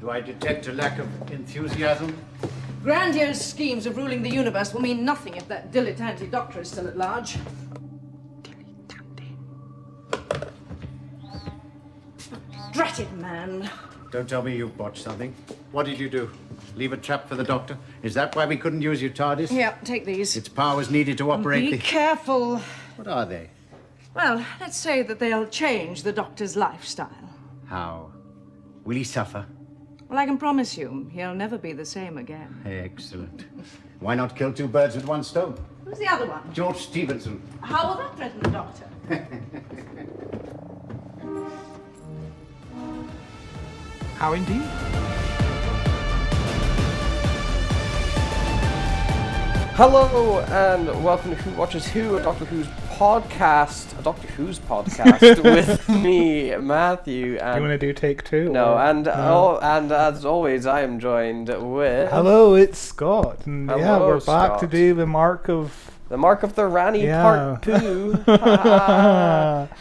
Do I detect a lack of enthusiasm? Grandiose schemes of ruling the universe will mean nothing if that dilettante doctor is still at large. Dratted man. Don't tell me you botched something. What did you do? Leave a trap for the doctor? Is that why we couldn't use your TARDIS? Here, take these. Its powers needed to operate Be careful. What are they? Well, let's say that they'll change the doctor's lifestyle. How? Will he suffer? Well, I can promise you, he'll never be the same again. Excellent. Why not kill two birds with one stone? Who's the other one? George Stevenson. How will that threaten the doctor? How indeed? Hello and welcome to Who Watches Who, a Doctor Who's podcast with me, Matthew. And do you want to do take two? No, and as always, I am joined with. Hello, it's Scott, and Hello, yeah, we're back Scott. to do the Mark of the Rani Yeah. Part 2.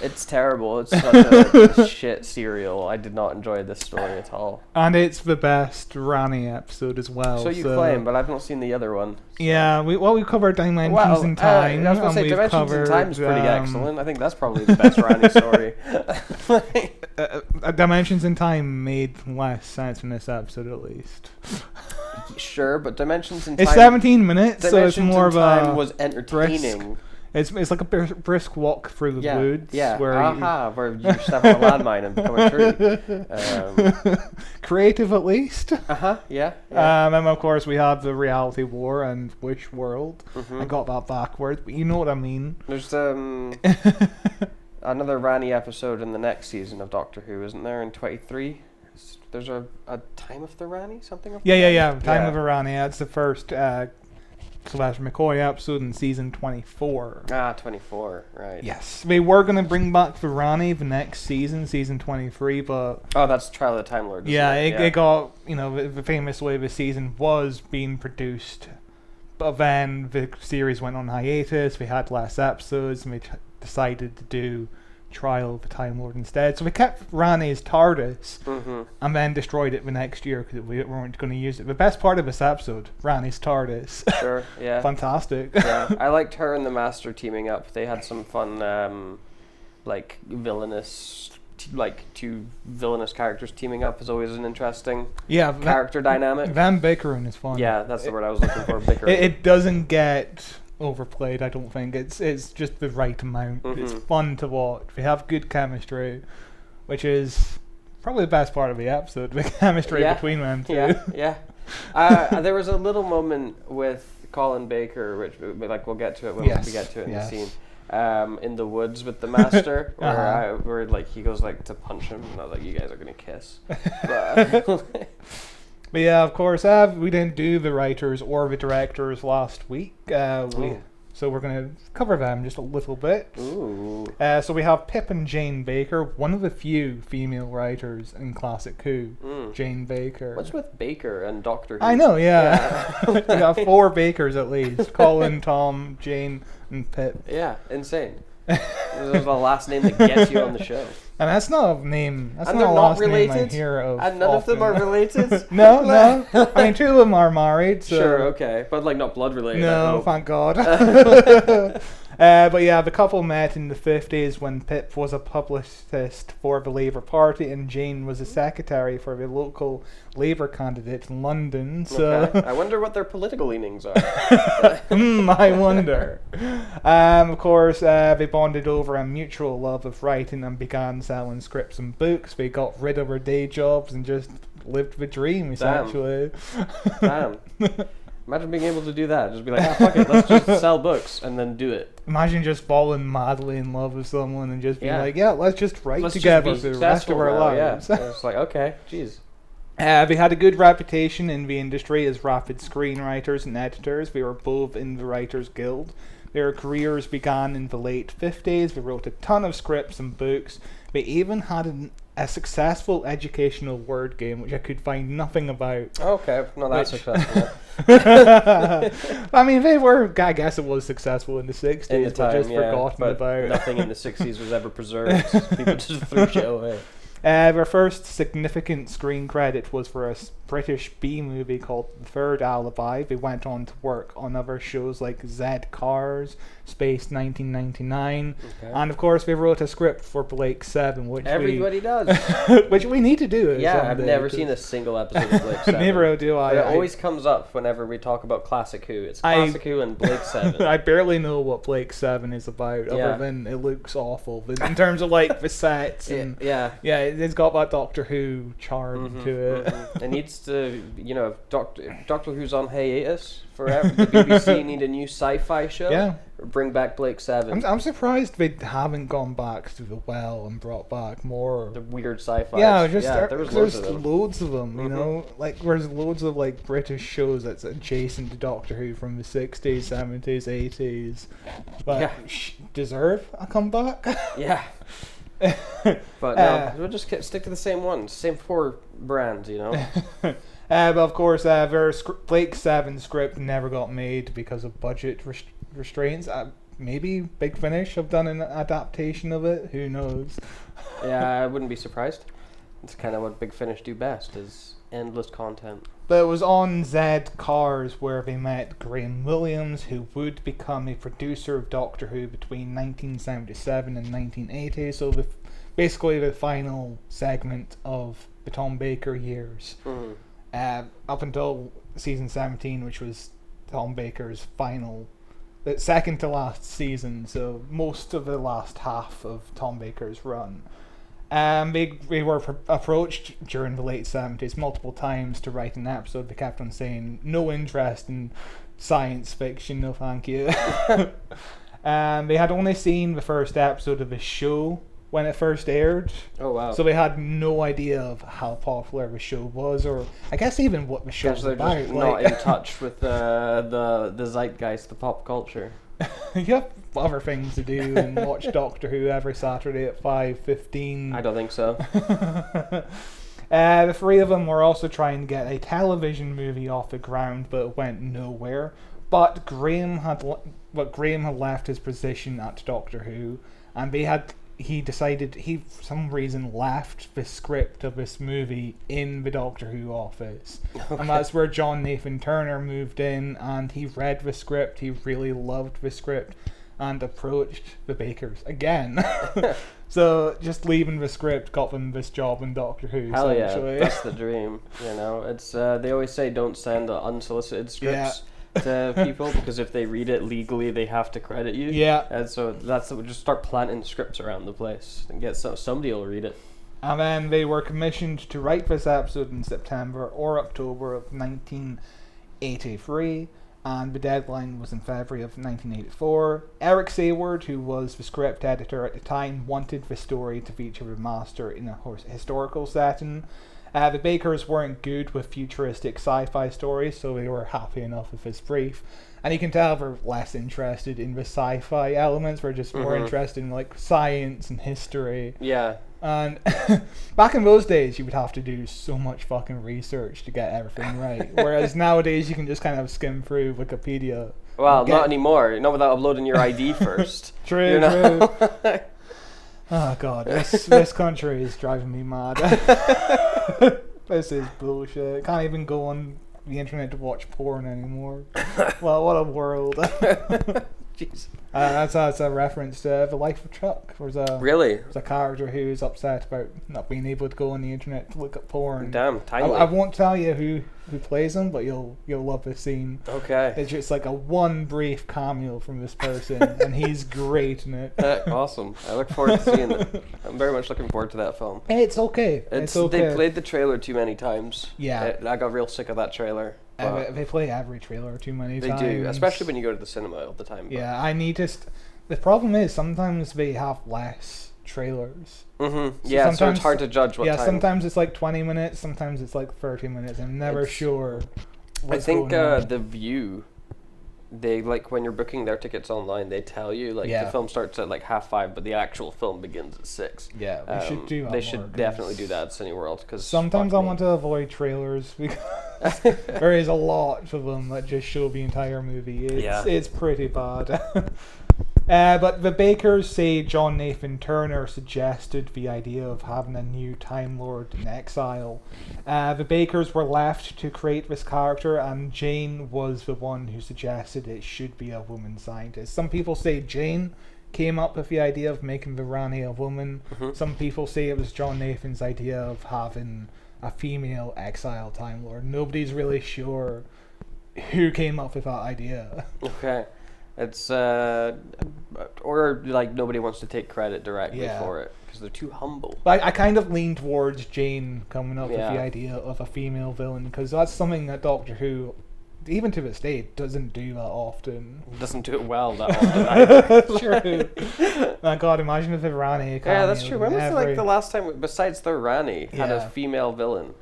It's terrible. It's such a shit serial. I did not enjoy this story at all. and it's the best Rani episode as well. So you claim, but I've not seen the other one. Yeah, we covered Dimensions in Time. I was going to and say we've Dimensions covered, in Time is pretty excellent. I think that's probably the best Rani story. Dimensions in Time made less sense in this episode, at least. Sure, but Dimensions in Time. It's 17 minutes, so it's more of Time a was entertaining. It's like a brisk walk through the woods. Where you step on a landmine and become a tree. Creative, at least. Yeah. And of course we have the Reality War and Wish World. I got that backwards, but you know what I mean. There's another Rani episode in the next season of Doctor Who, isn't there? In 23. There's a Time of the Rani, something. Time of Rani. That's the first Sylvester McCoy episode in season 24. 24, right. Yes, we were going to bring back the Rani the next season 23, but that's Trial of the Time Lord. it got, the famous way the season was being produced, but then the series went on hiatus. We had less episodes, and we decided to do Trial of the Time Lord instead. So we kept Rani's TARDIS and then destroyed it the next year because we weren't going to use it. The best part of this episode, Rani's TARDIS. Sure, yeah. Fantastic. Yeah, I liked her and the Master teaming up. They had some fun, villainous, two villainous characters teaming up is always an interesting character dynamic. Van bickering is fun. Yeah, that's the word I was looking for, bickering. It doesn't get overplayed, I don't think. It's just the right amount. It's fun to watch. We have good chemistry, which is probably the best part of the episode, the chemistry between them two. Yeah. There was a little moment with Colin Baker, which we'll get to it when we get to it in the scene. In the woods with the Master, where he goes to punch him, and I was like, you guys are gonna kiss. But yeah, of course, we didn't do the writers or the directors last week. So we're going to cover them just a little bit. Ooh. So we have Pip and Jane Baker, one of the few female writers in Classic Who. Jane Baker. What's with Baker and Doctor Who? I know, yeah. We have 4 Bakers at least. Colin, Tom, Jane, and Pip. Yeah, insane. This is the last name that gets you on the show. And that's not a name. That's and not they're a not last related. name I hear of. And none of them are related. No. I mean, 2 of them are married. So. Sure, okay, but not blood related. No, thank God. But yeah, the couple met in the 50s when Pip was a publicist for the Labour Party and Jane was a secretary for the local Labour candidate in London. So I wonder what their political leanings are. I wonder. Of course, they bonded over a mutual love of writing and began selling scripts and books. They got rid of their day jobs and just lived the dream, essentially. Damn. Imagine being able to do that. Just be like, fuck it, let's just sell books and then do it. Imagine just falling madly in love with someone and just being let's just write together for the rest of our lives. Yeah. It's like, okay, jeez. They had a good reputation in the industry as rapid screenwriters and editors. They were both in the Writers Guild. Their careers began in the late 50s. They wrote a ton of scripts and books. They even had a successful educational word game, which I could find nothing about. Okay, not that successful. I mean, they were, I guess it was successful in the 60s, but just forgotten about. Nothing in the 60s was ever preserved. People just threw shit away. Their first significant screen credit was for a British B movie called The Third Alibi. They went on to work on other shows like Z Cars, Space 1999, and of course they wrote a script for Blake 7, which everybody does, which we need to do. Yeah, I've never seen a single episode of Blake 7. Neither do I. But it always comes up whenever we talk about Classic Who. It's Classic Who and Blake 7. I barely know what Blake 7 is about, other than it looks awful in terms of like the sets and it's got that Doctor Who charm to it. It needs to, if Doctor Who's on hiatus forever, the BBC need a new sci-fi show. Yeah. Bring back Blake 7. I'm surprised they haven't gone back to the well and brought back more the weird sci-fi. Yeah, there's loads of them. You know, like there's loads of like British shows that's adjacent to Doctor Who from the 60s, 70s, 80s, but deserve a comeback. Yeah. But no, we'll just stick to the same ones, same 4 brands, But of course, their Blake 7 script never got made because of budget restraints. Maybe Big Finish have done an adaptation of it. Who knows? Yeah, I wouldn't be surprised. It's kind of what Big Finish do best, is endless content. But it was on Z Cars where they met Graham Williams, who would become a producer of Doctor Who between 1977 and 1980. So basically the final segment of the Tom Baker years. Up until season 17, which was Tom Baker's second to last season, so most of the last half of Tom Baker's run. They were approached during the late 70s multiple times to write an episode. They kept on saying, no interest in science fiction, no thank you. They had only seen the first episode of the show when it first aired. Oh wow! So they had no idea of how popular the show was, or I guess even what the show was about. Just not in touch with the zeitgeist, the pop culture. You have other things to do and watch Doctor Who every Saturday at 5:15. I don't think so. The 3 of them were also trying to get a television movie off the ground, but it went nowhere. But Graham had left his position at Doctor Who, and he decided for some reason left the script of this movie in the Doctor Who office. Okay. And that's where John Nathan Turner moved in, and he read the script, he really loved the script, and approached the Bakers again. So just leaving the script got them this job in Doctor Who. Hell yeah, that's the dream. It's they always say don't send unsolicited scripts. To people, because if they read it legally they have to credit you. And so just start planting scripts around the place and get somebody will read it. And then they were commissioned to write this episode in September or October of 1983, and the deadline was in February of 1984. Eric Sayward, who was the script editor at the time, wanted the story to feature the Master in a historical setting. The Bakers weren't good with futuristic sci-fi stories, so they were happy enough with this brief. And you can tell they're less interested in the sci-fi elements. We're just more interested in like science and history. Yeah. And back in those days, you would have to do so much fucking research to get everything right. Whereas nowadays, you can just kind of skim through Wikipedia. Well, not anymore. Not without uploading your ID first. True. Oh god, this country is driving me mad. This is bullshit. Can't even go on the internet to watch porn anymore. Well, what a world. Jeez. That's a reference to The Life of Chuck. There's a character who's upset about not being able to go on the internet to look at porn. Damn, timely. I won't tell you who plays him, but you'll love this scene. Okay. It's just like one brief cameo from this person, and he's great in it. Awesome. I look forward to seeing it. I'm very much looking forward to that film. It's okay. It's okay. They played the trailer too many times. Yeah. I got real sick of that trailer. They play every trailer too many times. They do, especially when you go to the cinema all the time. Yeah, I need to... The problem is sometimes they have less trailers. So it's hard to judge what time. Yeah, sometimes it's like 20 minutes, sometimes it's like 30 minutes. I'm never sure what's going on. going on. The View, they when you're booking their tickets online, they tell you the film starts at 5:30, but the actual film begins at 6. Yeah, they should do that. They should definitely do that at Cineworld, because sometimes I want to avoid trailers because there is a lot of them that just show the entire movie. It's pretty bad. But the Bakers say John Nathan Turner suggested the idea of having a new Time Lord in exile. The Bakers were left to create this character, and Jane was the one who suggested it should be a woman scientist. Some people say Jane came up with the idea of making the Rani a woman. Some people say it was John Nathan's idea of having a female exile Time Lord. Nobody's really sure who came up with that idea. Okay. It's or like nobody wants to take credit directly for it because they're too humble. I kind of lean towards Jane coming up with the idea of a female villain, because that's something that Doctor Who, even to this day, doesn't do that often. Doesn't do it well that often either. True. My God, imagine if Rani. Yeah, that's true. When was like the last time, besides the Rani, had a female villain?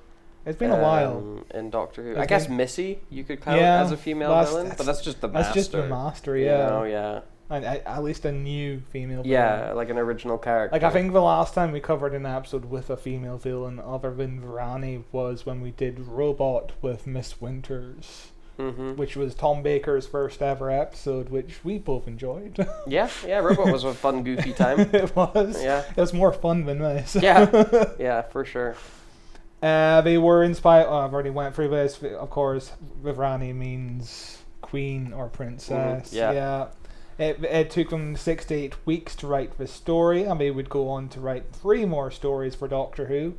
It's been a while. In Doctor Who. I guess Missy, you could count as a female villain, but that's just the Master. That's just the Master, And at least a new female villain. Yeah, like an original character. Like, I think the last time we covered an episode with a female villain other than Rani was when we did Robot with Miss Winters. Which was Tom Baker's first ever episode, which we both enjoyed. yeah, Robot was a fun, goofy time. It was. Yeah. It was more fun than this. yeah, for sure. They were inspired. I've already went through this. Of course, Rani means queen or princess. It took them 6 to 8 weeks to write this story, and they would go on to write 3 more stories for Doctor Who.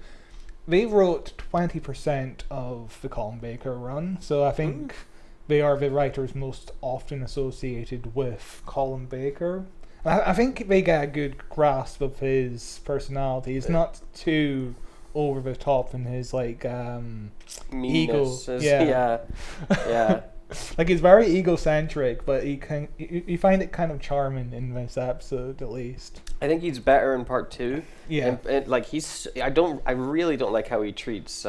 They wrote 20% of the Colin Baker run, so I think they are the writers most often associated with Colin Baker. I think they get a good grasp of his personality. He's not too over the top in his like ego. Yeah. Like, he's very egocentric, but you find it kind of charming in this episode, at least. I think he's better in part 2. Yeah, and like I really don't like how he treats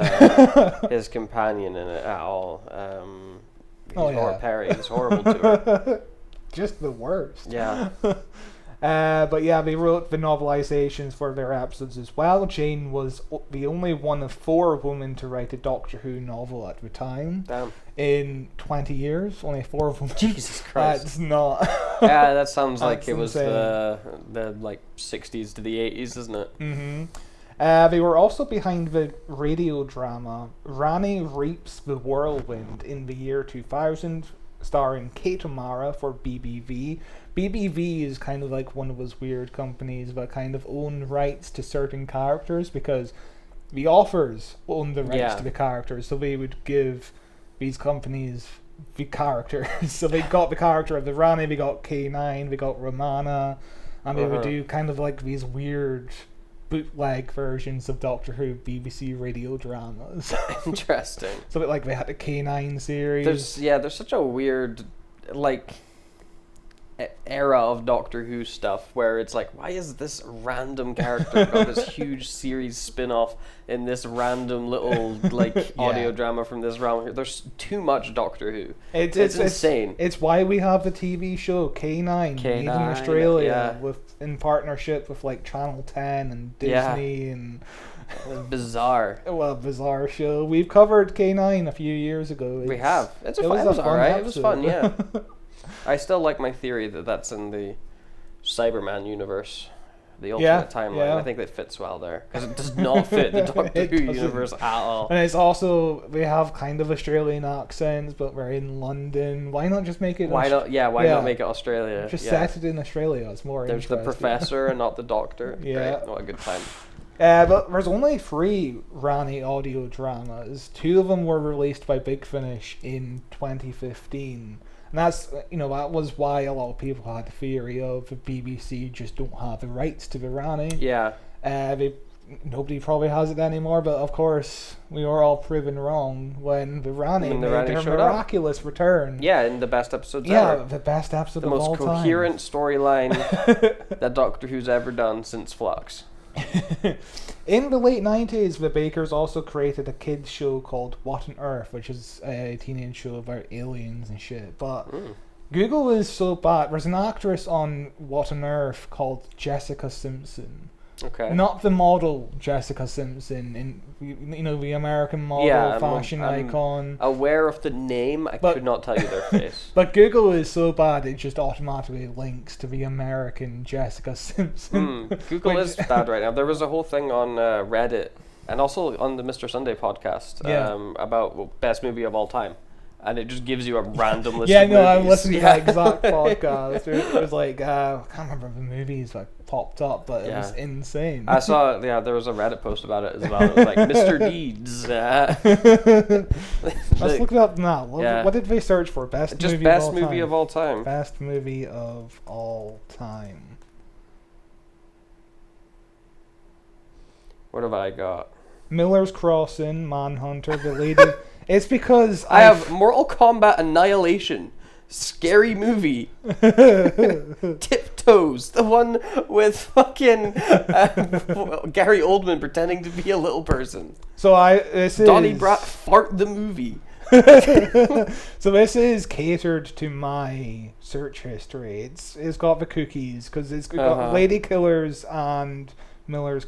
his companion in it at all. Perry, he's horrible to her. Just the worst. Yeah. But yeah, they wrote the novelizations for their episodes as well. Jane was the only one of 4 women to write a Doctor Who novel at the time. Damn. In 20 years, only 4 women. Jesus Christ. That's not... Yeah, that sounds like it was the like 60s to the 80s, isn't it? They were also behind the radio drama Rani Reaps the Whirlwind in the year 2000, starring Kate O'Mara for BBV. BBV is kind of like one of those weird companies that kind of own rights to certain characters, because the authors own the rights to the characters, so they would give these companies the characters. So they got the character of the Rani, they got K9, they got Romana, and they would do kind of like these weird bootleg versions of Doctor Who BBC radio dramas. Interesting. So like they had the K9 series. There's such a weird like era of Doctor Who stuff where it's like, why is this random character got this huge series spin-off in this random little like audio drama from this realm? There's too much Doctor Who. It's insane. It's why we have the TV show K9 made in Australia in partnership with like Channel 10 and Disney and bizarre. Well, bizarre show. We've covered K9 a few years ago. We have. It was alright. It was fun, yeah. I still like my theory that that's in the Cyberman universe, the alternate timeline. Yeah. I think that fits well there, because it does not fit the Doctor Who universe at all. And it's also, we have kind of Australian accents, but we're in London. Why not just make it? Why not make it Australia? Just set it in Australia. It's more interesting. There's the Professor and not the Doctor. Great. What a good time. But there's only 3 Rani audio dramas. 2 of them were released by Big Finish in 2015. And that's, that was why a lot of people had the theory of the BBC just don't have the rights to the Rani. Yeah. Nobody probably has it anymore, but of course we were all proven wrong when the Rani made their miraculous return. Yeah, in the best episodes ever. Yeah, the best episode of all time. The most coherent storyline that Doctor Who's ever done since Flux. In the late 90s, the Bakers also created a kids show called What on Earth, which is a teenage show about aliens and shit. But Google is so bad. There's an actress on What on Earth called Jessica Simpson. Okay. Not the model Jessica Simpson, the American model, fashion icon. Aware of the name, I could not tell you their face. But Google is so bad it just automatically links to the American Jessica Simpson. Google is bad right now. There was a whole thing on Reddit and also on the Mr. Sunday podcast about best movie of all time. And it just gives you a random list of movies. I'm listening to that exact podcast. It was like, I can't remember the movies that popped up, but it was insane. I saw, there was a Reddit post about it as well. It was like, Mr. Deeds. Let's look it up now. What did they search for? Best movie of all time. Best movie of all time. What have I got? Miller's Crossing, Manhunter, The Lady... It's because I have Mortal Kombat Annihilation, Scary Movie, Tiptoes, the one with fucking Gary Oldman pretending to be a little person. So Donnie Brat Fart the movie. So this is catered to my search history. It's got the cookies because it's got Lady Killers and Miller's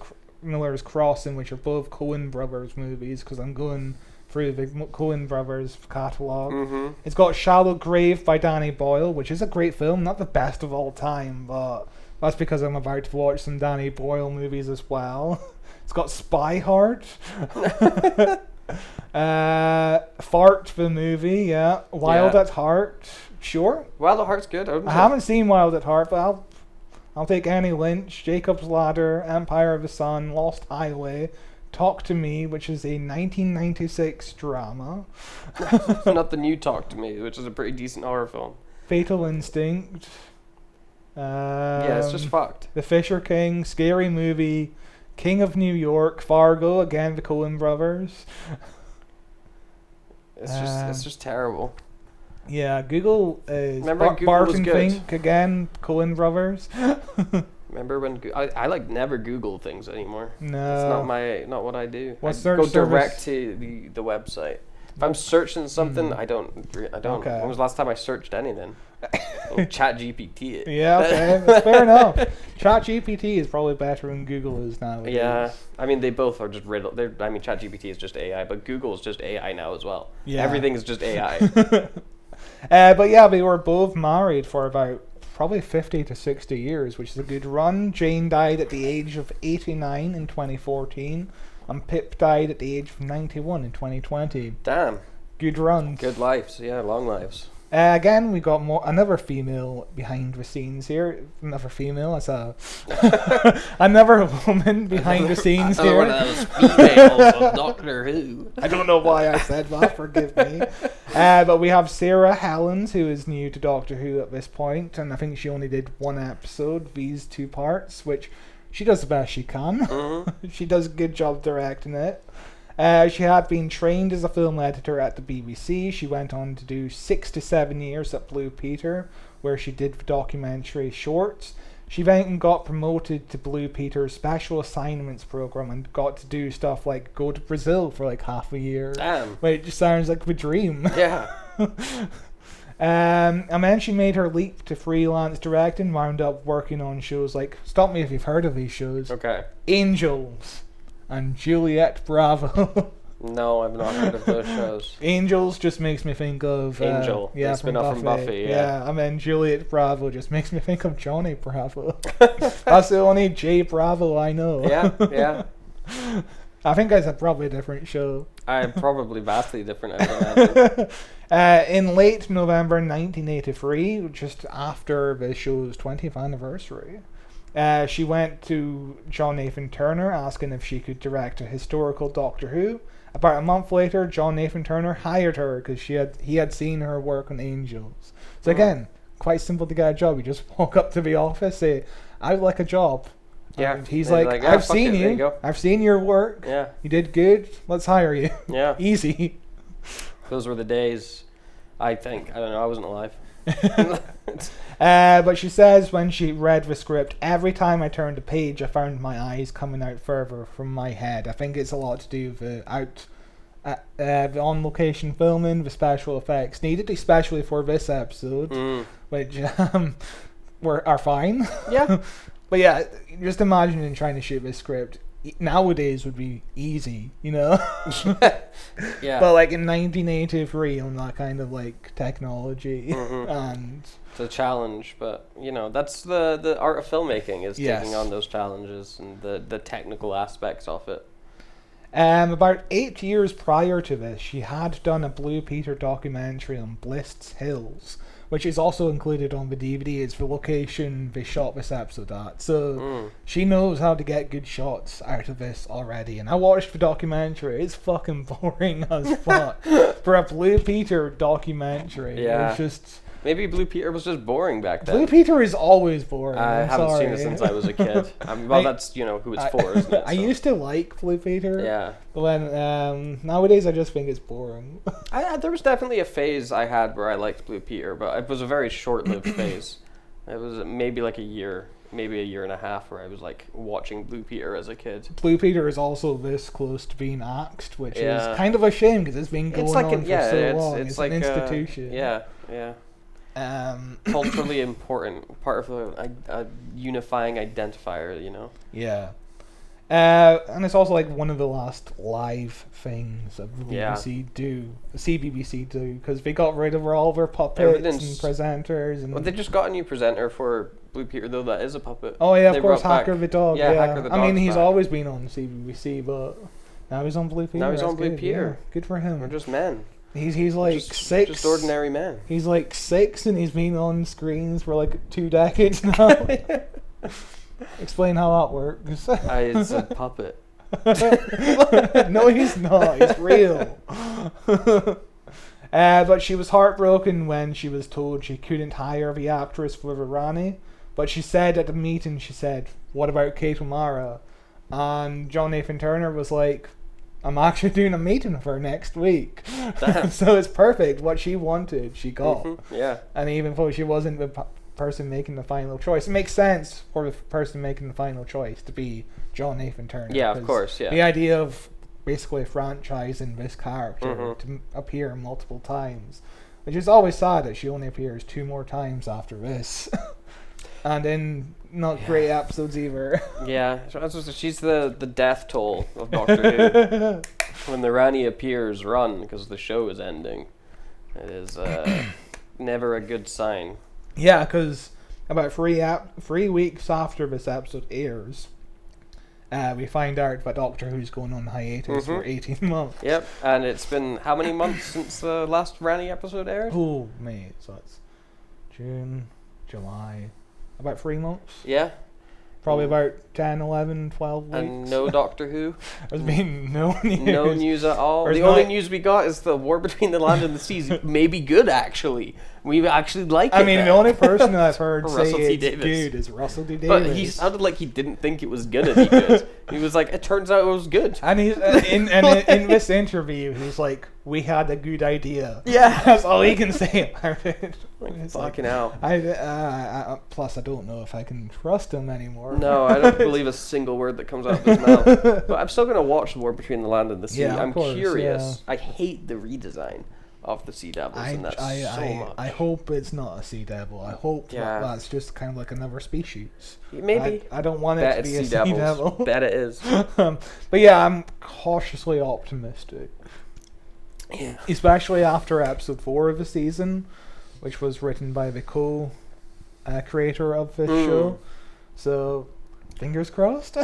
Crossing, which are both Coen Brothers movies. Because I'm going through the Coen Brothers catalog. Mm-hmm. It's got Shallow Grave by Danny Boyle, which is a great film, not the best of all time, but that's because I'm about to watch some Danny Boyle movies as well. It's got Spy Hard. Fart the movie, Wild at Heart, sure. Wild at Heart's good. I haven't seen Wild at Heart, but I'll take Annie Lynch, Jacob's Ladder, Empire of the Sun, Lost Highway, Talk to Me, which is a 1996 drama. Not the new Talk to Me, which is a pretty decent horror film. Fatal Instinct. It's just fucked. The Fisher King, Scary Movie, King of New York, Fargo, again the Coen Brothers. It's just terrible. Yeah, Google is Google Barton was good. Fink, again Coen Brothers. Remember when I never Google things anymore. No, it's not what I do. What I go direct to the website. If I'm searching something, I don't. Okay. When was the last time I searched anything? Chat GPT it. Yeah, okay, that's fair enough. Chat GPT is probably better than Google is now. Yeah, I mean they both are just riddled. Chat GPT is just AI, but Google is just AI now as well. Yeah, everything is just AI. But yeah, they were both married for about probably 50 to 60 years, which is a good run. Jane died at the age of 89 in 2014, and Pip died at the age of 91 in 2020. Damn. Good runs. Good lives, long lives. Again, we got another female behind the scenes here. Another female, another woman behind the scenes here. One of those females on Doctor Who. I don't know why I said that, forgive me. But we have Sarah Helens, who is new to Doctor Who at this point, and I think she only did one episode, these 2 parts, which she does the best she can. Mm-hmm. She does a good job directing it. She had been trained as a film editor at the BBC. She went on to do 6 to 7 years at Blue Peter, where she did documentary shorts. She then got promoted to Blue Peter's special assignments program and got to do stuff like go to Brazil for like half a year. Damn. Which sounds like a dream. Yeah. And then she made her leap to freelance directing, wound up working on shows like, stop me if you've heard of these shows. Okay. Angels and Juliet Bravo. No, I've not heard of those shows. Angels just makes me think of Angel. Yeah, spin-off from Buffy. Yeah, and then Juliet Bravo just makes me think of Johnny Bravo. That's the only J Bravo I know. Yeah. I think that's probably a different show. I'm probably vastly different. I would imagine. In late November 1983, just after the show's 20th anniversary, she went to John Nathan Turner asking if she could direct a historical Doctor Who. About a month later, John Nathan Turner hired her because he had seen her work on Angels. So again, quite simple to get a job. You just walk up to the office, say, "I would like a job." Yeah. And he's like, "I've seen you. I've seen your work. Yeah. You did good. Let's hire you." Yeah. Easy. Those were the days. I think. I don't know. I wasn't alive. But she says when she read the script, every time I turned a page, I found my eyes coming out further from my head. I think it's a lot to do with the on-location filming, the special effects needed, especially for this episode, which are fine. Yeah. But yeah, just imagining trying to shoot this script nowadays would be easy, you know? Yeah. But like in 1983 on that kind of like technology and it's a challenge, but you know, that's the art of filmmaking is taking on those challenges and the technical aspects of it. About 8 years prior to this, she had done a Blue Peter documentary on Blist's Hills, which is also included on the DVD. It's the location they shot this episode at. So she knows how to get good shots out of this already. And I watched the documentary. It's fucking boring as fuck. For a Blue Peter documentary. Yeah. It's just... Maybe Blue Peter was just boring back then. Blue Peter is always boring. I haven't seen it since I was a kid. Well, that's, you know, who it's for, isn't it? I used to like Blue Peter. Yeah. But when, nowadays I just think it's boring. There was definitely a phase I had where I liked Blue Peter, but it was a very short-lived phase. It was maybe like a year, maybe a year and a half where I was like watching Blue Peter as a kid. Blue Peter is also this close to being axed, which is kind of a shame because it's been going on for so long. It's like an institution. Yeah. Culturally important, part of a unifying identifier, you know. Yeah. And it's also like one of the last live things that the CBBC do, because they got rid of all their puppets and presenters. And well, they just got a new presenter for Blue Peter, though, that is a puppet. Oh yeah, of course, Hacker the Dog. Yeah, Hacker the Dog. I mean, he's always been on CBBC, but now he's on Blue Peter. Now he's on Blue Peter. Yeah, good for him. We're just men. He's like six. Just ordinary men. He's like 6 and he's been on screens for like 2 decades now. Explain how that works. It's a puppet. No, he's not. He's real. But she was heartbroken when she was told she couldn't hire the actress for the Rani. But she said at the meeting, what about Kate O'Mara? And John Nathan Turner was like, I'm actually doing a meeting with her next week. So it's perfect. What she wanted, she got. Yeah. And even though she wasn't the person making the final choice, it makes sense for the person making the final choice to be John Nathan Turner. Yeah, of course, yeah. The idea of basically franchising this character to appear multiple times, which is always sad that she only appears 2 more times after this. And in not great episodes either. Yeah, she's the death toll of Doctor Who. When the Rani appears, run, because the show is ending. It is never a good sign. Yeah, because about 3 weeks after this episode airs, we find out that Doctor Who's going on hiatus for 18 months. Yep, and it's been how many months since the last Rani episode aired? Oh, mate, so it's June, July... About 3 months? Yeah. Probably about 10, 11, 12 weeks. And no Doctor Who? There's been no news. No news at all. The only news we got is the war between the land and the seas. Maybe good, actually. We actually like it. I mean, the only person I've heard say it's Davis. Good is Russell T. Davis. But he sounded like he didn't think it was gonna be good. He was like, it turns out it was good. And he's in this interview, he's like, we had a good idea. Yeah. That's all he can say about it. Fucking hell. Plus, I don't know if I can trust him anymore. No, I don't believe a single word that comes out of his mouth. But I'm still going to watch The War Between the Land and the Sea. Yeah, I'm curious. Yeah. I hate the redesign of the Sea Devils, and that's so much. I hope it's not a Sea Devil. I hope that's just kind of like another species. Maybe. I don't want it to be a Sea Devil. Bet it is. But yeah, I'm cautiously optimistic. Yeah. Especially after episode 4 of the season, which was written by the co-creator of this show. So, fingers crossed.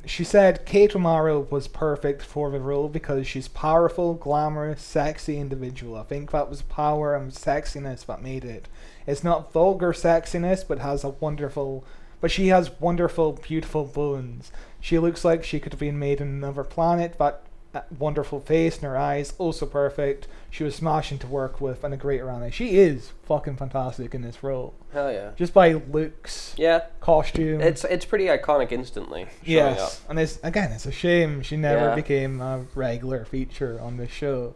She said Kate O'Mara was perfect for the role because she's powerful, glamorous, sexy individual. I think that was power and sexiness that made it. It's not vulgar sexiness, but she has wonderful, beautiful bones. She looks like she could have been made on another planet. That wonderful face and her eyes, also perfect. She was smashing to work with and a great Rani. She is fucking fantastic in this role. Hell yeah. Just by looks, costume. It's pretty iconic instantly. Yes, and it's a shame she never became a regular feature on this show.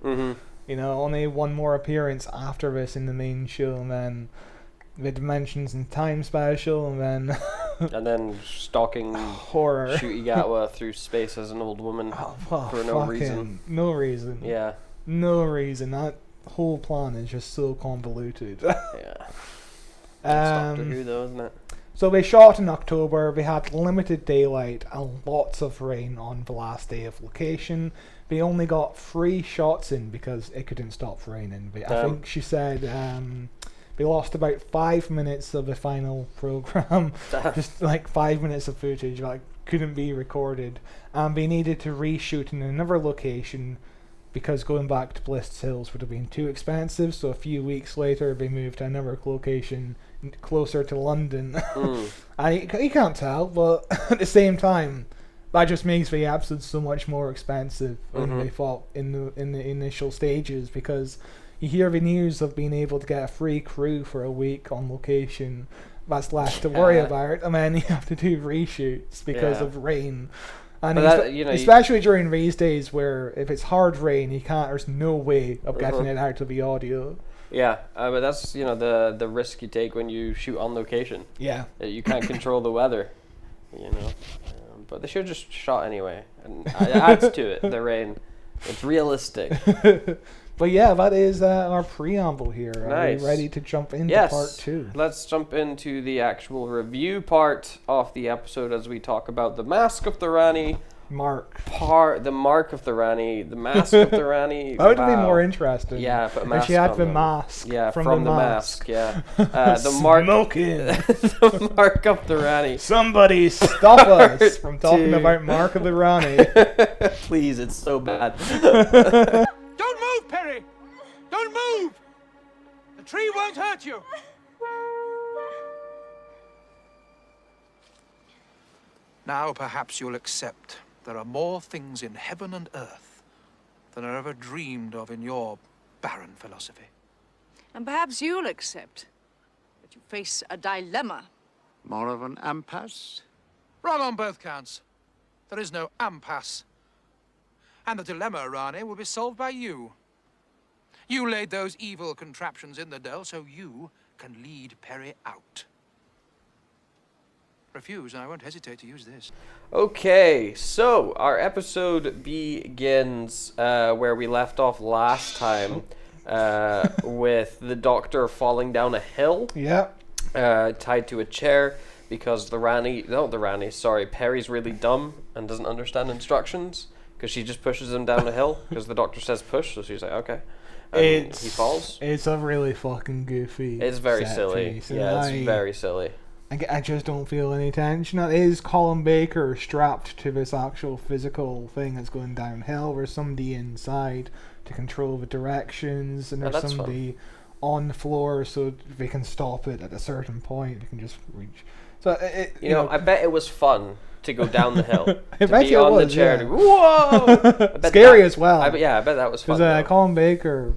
You know, only one more appearance after this in the main show, and then the Dimensions in Time special, and then and then stalking horror Shutigawa through space as an old woman for no reason. No reason. Yeah. No reason. That whole plan is just so convoluted. Yeah. Doctor Who, though, isn't it? So they shot in October. They had limited daylight and lots of rain on the last day of location. They only got 3 shots in because it couldn't stop raining. I think she said they lost about 5 minutes of the final program. Just like 5 minutes of footage like couldn't be recorded. And they needed to reshoot in another location because going back to Bliss Hills would have been too expensive. So a few weeks later they moved to another location closer to London. And you can't tell, but at the same time, that just makes the episode so much more expensive than they thought in the initial stages, because you hear the news of being able to get a free crew for a week on location. That's less to worry about, and then you have to do reshoots because of rain. And especially during these days where if it's hard rain, there's no way of getting it out of the audio. Yeah, but that's the risk you take when you shoot on location. Yeah, you can't control the weather, but they should have just shot anyway, and it adds to it. The rain, it's realistic. But yeah, that is our preamble here. Nice. Are we ready to jump into part 2? Let's jump into the actual review part of the episode as we talk about the Mask of the Rani. The Mark of the Rani, the Mask of the Rani. That would have been more interesting. Yeah, but mask. She had the mask. Yeah, from the mask. Yeah, the mark. The Mark of the Rani. Somebody stop us from talking about Mark of the Rani. Please, it's so bad. Don't move, Perry! Don't move! The tree won't hurt you! Now perhaps you'll accept there are more things in heaven and earth than are ever dreamed of in your barren philosophy. And perhaps you'll accept that you face a dilemma. More of an impasse? Wrong on both counts. There is no impasse. And the dilemma, Rani, will be solved by you. You laid those evil contraptions in the dell so you can lead Perry out. Refuse, and I won't hesitate to use this. Okay, so our episode begins where we left off last time with the Doctor falling down a hill. Yep. Tied to a chair because Perry's really dumb and doesn't understand instructions because she just pushes him down a hill because the Doctor says push, so she's like, okay. And he falls. It's a really fucking goofy. It's very silly. Piece. Yeah, it's very silly. I just don't feel any tension. It is Colin Baker strapped to this actual physical thing that's going downhill. There's somebody inside to control the directions, and there's somebody on the floor so they can stop it at a certain point. They can just reach. So I bet it was fun to go down the hill. I bet be on the chair. Yeah. Whoa! Scary as well. I bet that was fun. Because Colin Baker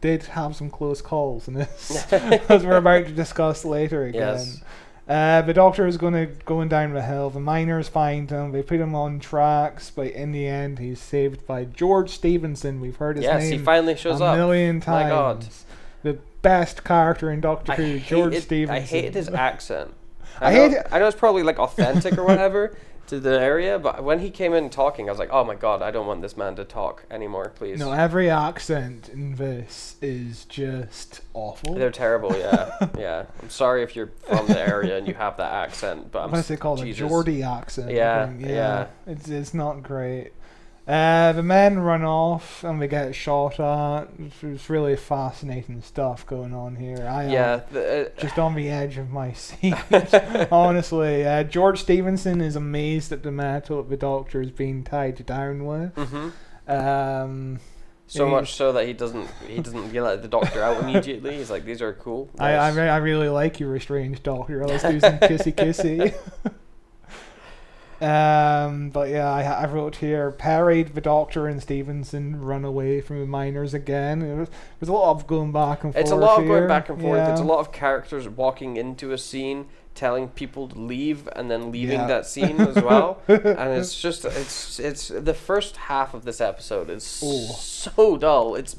did have some close calls in this, as we're about to discuss later again. Yes. The Doctor is going down the hill. The miners find him. They put him on tracks, but in the end, he's saved by George Stevenson. We've heard his name. Yes, he finally shows up. A million times. My God. The best character in Doctor Who, George Stevenson. I hated his accent. I know it's probably like authentic or whatever to the area, but when he came in talking, I was like, oh my God, I don't want this man to talk anymore, please. No, every accent in this is just awful. They're terrible, yeah. Yeah. I'm sorry if you're from the area and you have that accent, but what they call a Geordie accent. Yeah. It's not great. The men run off and they get shot at. It's really fascinating stuff going on here. I am just on the edge of my seat. Honestly, George Stevenson is amazed at the metal that the Doctor is being tied down with. Mm-hmm. So much so that he doesn't yell at the Doctor out immediately. He's like, "These are cool." Nice. I really like your restrained Doctor. Let's do some kissy. But yeah, I wrote here, Perry, the Doctor, and Stevenson run away from the miners again. There's a lot of going back and forth. It's a lot of going back and forth. Yeah. It's a lot of characters walking into a scene, telling people to leave, and then leaving that scene as well. And it's just, it's the first half of this episode is so dull. It's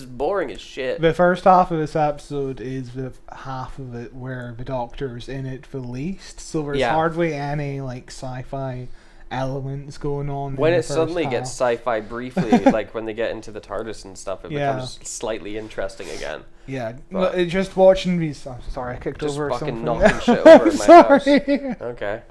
boring as shit. The first half of this episode is the half of it where the Doctor's in it the least. So there's hardly any like sci-fi elements going on. When in it the suddenly first gets half. sci-fi briefly, like when they get into the TARDIS and stuff, it becomes slightly interesting again. Yeah, But just watching these. I'm sorry, I kicked just over fucking something. knocking shit over in my house. Sorry. Okay.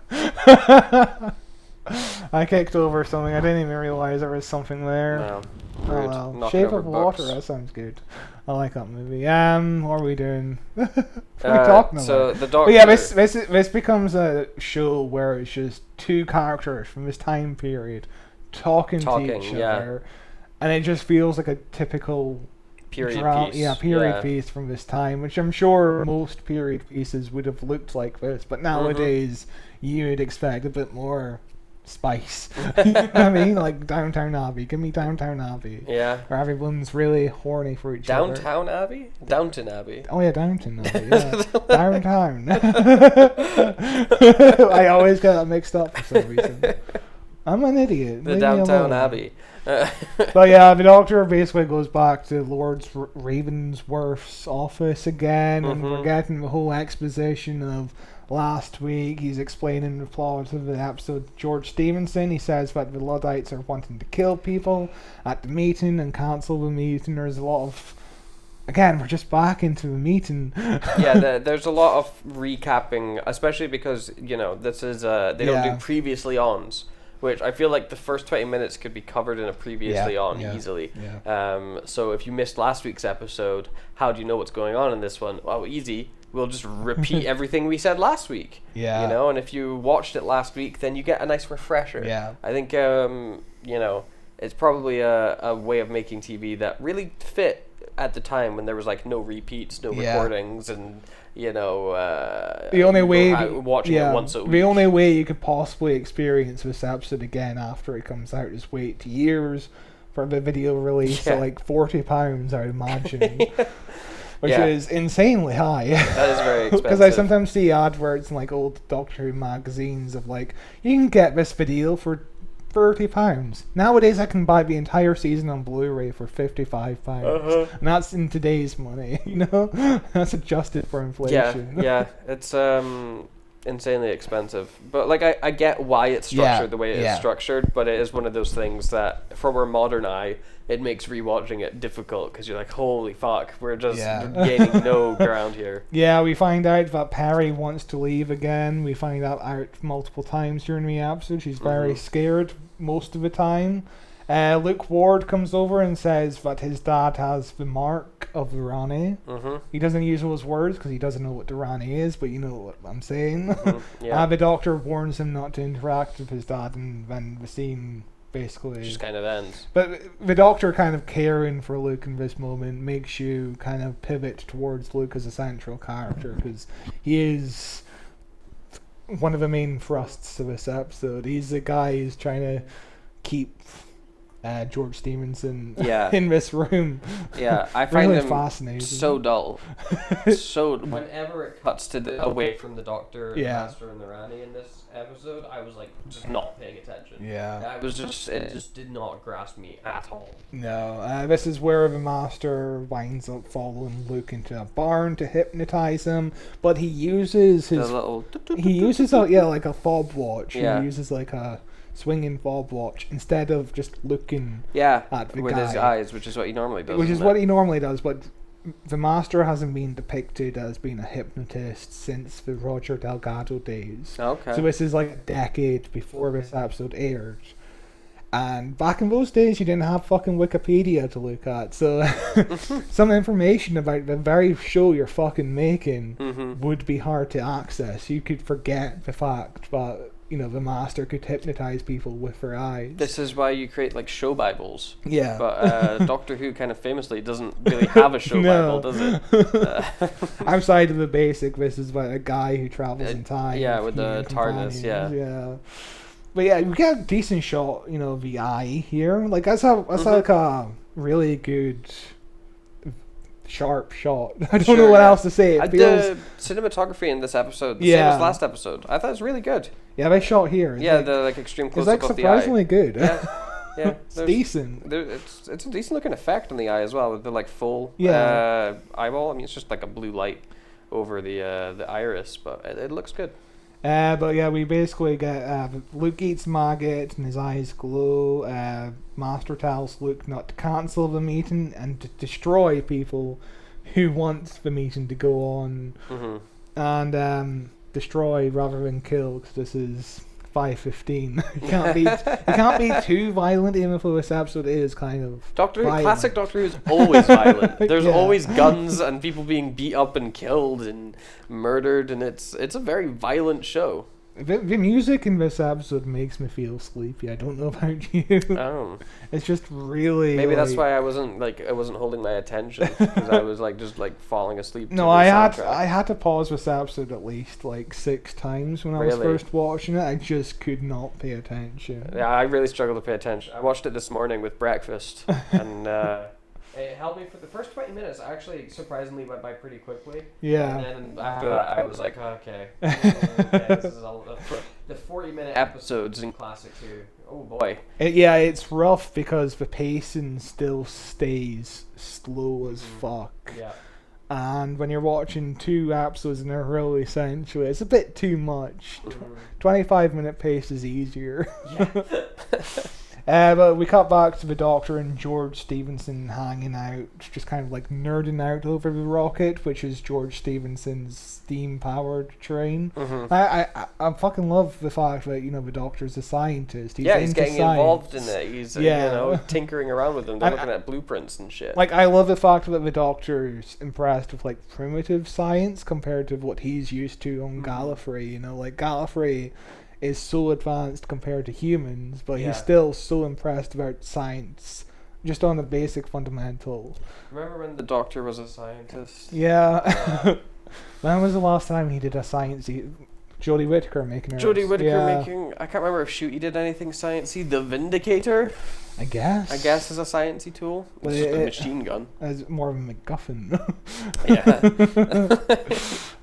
I kicked over something. I didn't even realize there was something there. No. Oh Rude. well. Knocking Shape over of Water. books. That sounds good. I like that movie. What are we doing? What are we talking about? So the But Doctor. yeah, this becomes a show where it's just two characters from this time period talking to each other, and it just feels like a typical period piece. Yeah, period piece from this time, which I'm sure most period pieces would have looked like this. But nowadays, you would expect a bit more spice. You know what I mean? Like Downtown Abbey. Give me Downtown Abbey. Yeah. Where everyone's really horny for each other. Downtown Abbey? Downton Abbey. Oh yeah, Downton Abbey. Yeah. Downtown. I always get that mixed up for some reason. I'm an idiot. The Leave me Downtown alone. Abbey. But yeah, the Doctor basically goes back to Lord Ravensworth's office again, and we're getting the whole exposition of last week. He's explaining the plot of the episode. George Stevenson, he says that the Luddites are wanting to kill people at the meeting and cancel the meeting. There's a lot of... Again, we're just back into the meeting. Yeah, there's a lot of recapping, especially because, you know, this is... they don't do previously ons, which I feel like the first 20 minutes could be covered in a previously on easily. Yeah. So if you missed last week's episode, how do you know what's going on in this one? Well, easy. We'll just repeat everything we said last week. Yeah. You know, and if you watched it last week, then you get a nice refresher. Yeah. I think, you know, it's probably a way of making TV that really fit at the time when there was like no repeats, no recordings, and you know, the only way watching it once a week. The only way you could possibly experience this episode again after it comes out is wait years for the video release at like £40, I imagine. Which is insanely high. That is very expensive. Because I sometimes see adverts in like old Doctor Who magazines of like, you can get this video for £30. Nowadays I can buy the entire season on Blu-ray for £55. And that's in today's money, you know? That's adjusted for inflation. Yeah, it's insanely expensive. But like I get why it's structured the way it is structured, but it is one of those things that from our modern eye it makes rewatching it difficult because you're like, holy fuck, we're just gaining no ground here. Yeah, we find out that Perry wants to leave again. We find that out multiple times during the episode. She's very scared most of the time. Luke Ward comes over and says that his dad has the mark of the Rani. He doesn't use those words because he doesn't know what the Rani is, but you know what I'm saying. The Doctor warns him not to interact with his dad, and then the scene basically just kind of ends. But the Doctor kind of caring for Luke in this moment makes you kind of pivot towards Luke as a central character, because he is one of the main thrusts of this episode. He's the guy who's trying to keep George Stevenson in this room. Yeah, I find really him fascinating. So dull. So whenever it cuts to away from the Doctor, the Master, and the Rani in this episode, I was like just not paying attention. Yeah, it just did not grasp me at all. No, this is where the Master winds up following Luke into a barn to hypnotize him, but he uses his like a fob watch. He uses like a swinging fob watch instead of just looking at the with guy. His eyes, which is what he normally does. Which is what he normally does, but the Master hasn't been depicted as being a hypnotist since the Roger Delgado days. Okay. So this is like a decade before this episode aired. And back in those days, you didn't have fucking Wikipedia to look at, so some information about the very show you're fucking making would be hard to access. You could forget the fact that, you know, the Master could hypnotize people with her eyes. This is why you create like show Bibles. Yeah. But Doctor Who kind of famously doesn't really have a show Bible, does it? Outside of the basic, this is about a guy who travels in time. Yeah, with the TARDIS, yeah. But yeah, we get a decent shot, you know, of the eye here. Like that's like a really good, sharp shot. I don't know what else to say. It feels... The cinematography in this episode, the same as last episode, I thought it was really good. Yeah, they shot here. The extreme close up of the eye. It's surprisingly good. Yeah, it's decent. It's a decent looking effect on the eye as well, with the like full eyeball. I mean, it's just like a blue light over the iris, but it looks good. But yeah, we basically get Luke eats maggot and his eyes glow. Master tells Luke not to cancel the meeting and to destroy people who want the meeting to go on, and destroy rather than kill, because this is 5:15. You can't be too violent, even though this episode is kind of classic Doctor Who is always violent. There's always guns and people being beat up and killed and murdered, and it's a very violent show. The music in this episode makes me feel sleepy. I don't know about you. It's just really. Maybe that's why I wasn't holding my attention, because I was just falling asleep. No, I had to pause this episode at least 6 times when I was first watching it. I just could not pay attention. Yeah, I really struggled to pay attention. I watched it this morning with breakfast, and it helped me for the first 20 minutes. Actually, surprisingly, went by pretty quickly. Yeah. And then after that, I was like, okay, this is all the 40-minute episodes in Classic Who. Oh boy. It's rough because the pacing still stays slow as fuck. Yeah. And when you're watching 2 episodes in a row, essentially, it's a bit too much. 25-minute pace is easier. Yeah. But we cut back to the Doctor and George Stevenson hanging out, just kind of nerding out over the rocket, which is George Stevenson's steam-powered train. I fucking love the fact that the Doctor's a scientist. He's getting science. Involved in it. He's tinkering around with them. They're looking at blueprints and shit. I love the fact that the Doctor's impressed with primitive science compared to what he's used to on Gallifrey. Gallifrey is so advanced compared to humans, but he's still so impressed about science, just on the basic fundamentals. Remember when the Doctor was a scientist? Yeah. When was the last time he did a sciencey? Jodie Whittaker making her. Making. I can't remember if Shooty did anything sciencey. The Vindicator, I guess is a sciencey tool. It's just a machine gun. As more of a MacGuffin.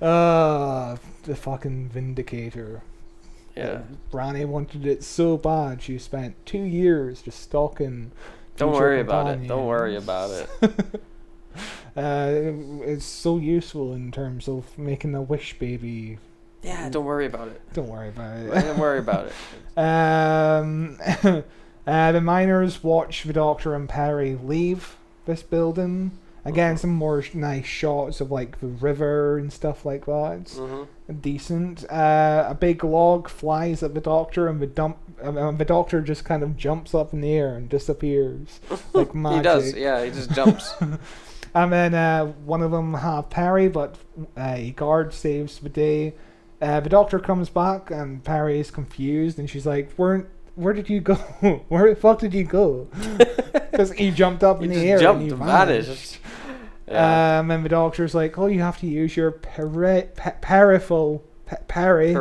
The fucking Vindicator. Yeah. Rani wanted it so bad she spent 2 years just stalking. Don't worry about it. It's so useful in terms of making a wish baby. Yeah, don't worry about it. Don't worry about it. Don't worry about it. The miners watch the Doctor and Perry leave this building. Again, some more nice shots of the river and stuff like that. Decent. A big log flies at the Doctor, and the Doctor just kind of jumps up in the air and disappears like magic. He does. Yeah, he just jumps. And then one of them have Perry, but a guard saves the day. The Doctor comes back, and Perry is confused, and she's like, Where did you go? Where the fuck did you go? Because he jumped up in the air and he vanished. Yeah. And the Doctor's like, you have to use your peripheral. Parry.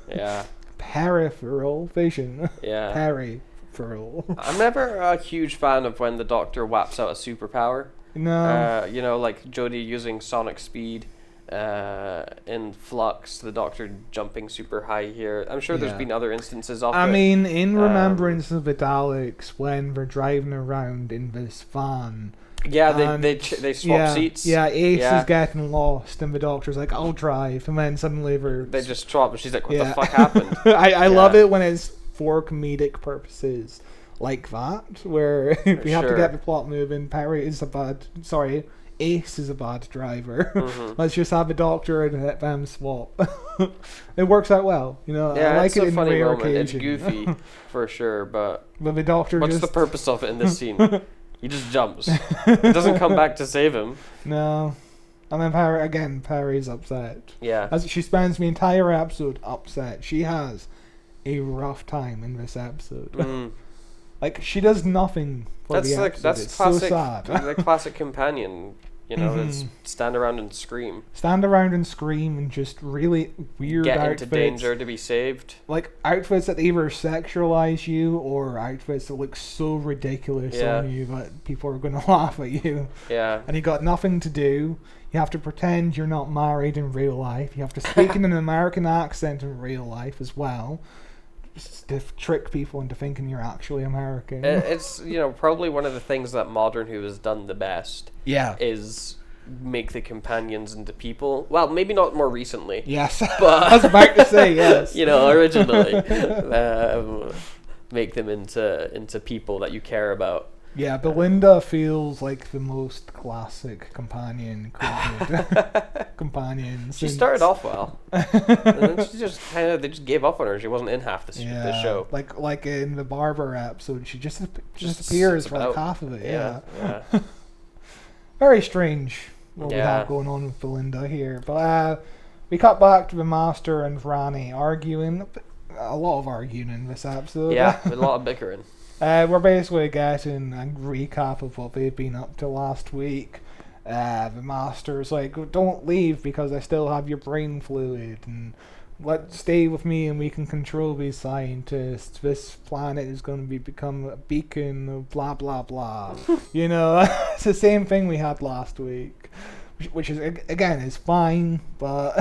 Yeah. Peripheral vision. Yeah. Peripheral. I'm never a huge fan of when the Doctor whaps out a superpower. No. Like Jodie using sonic speed. In Flux, the Doctor jumping super high here. I'm sure there's been other instances of it. I mean, in Remembrance of the Daleks, when they're driving around in this van. Yeah, they swap seats. Yeah, Ace is getting lost, and the Doctor's like, I'll drive. And then suddenly they just swap, and she's like, what the fuck happened? I love it when it's for comedic purposes like that, where we have to get the plot moving. Ace is a bad driver. Let's just have the Doctor and let them swap. It works out well, I like it in funny rare moment. occasion. It's goofy for sure, but the Doctor what's the purpose of it in this scene? He just jumps. He doesn't come back to save him. No. And then Perry's upset. Yeah. As she spends the entire episode upset. She has a rough time in this episode. She does nothing for the episode. That's classic, so sad. The classic companion. It's stand around and scream. Stand around and scream and just really weird outfits. Get into danger to be saved. Outfits that either sexualize you or outfits that look so ridiculous on you that people are going to laugh at you. Yeah. And you got nothing to do. You have to pretend you're not married in real life. You have to speak in an American accent in real life as well. To trick people into thinking you're actually American. It's probably one of the things that Modern Who has done the best. Yeah. Is make the companions into people. Well, maybe not more recently. Yes, But I was about to say yes. Originally, make them into people that you care about. Yeah, Belinda feels like the most classic companion. Companion. She started off well, and then she just they just gave up on her. She wasn't in half the show. Like in the Barber episode, she just appears for like half of it. Yeah. Very strange what we have going on with Belinda here. But we cut back to the Master and Rani arguing. A lot of arguing in this episode. Yeah, a lot of bickering. We're basically getting a recap of what they've been up to last week. The Master's like, don't leave because I still have your brain fluid, and stay with me and we can control these scientists. This planet is going to become a beacon of blah blah blah. It's the same thing we had last week, which is again is fine, but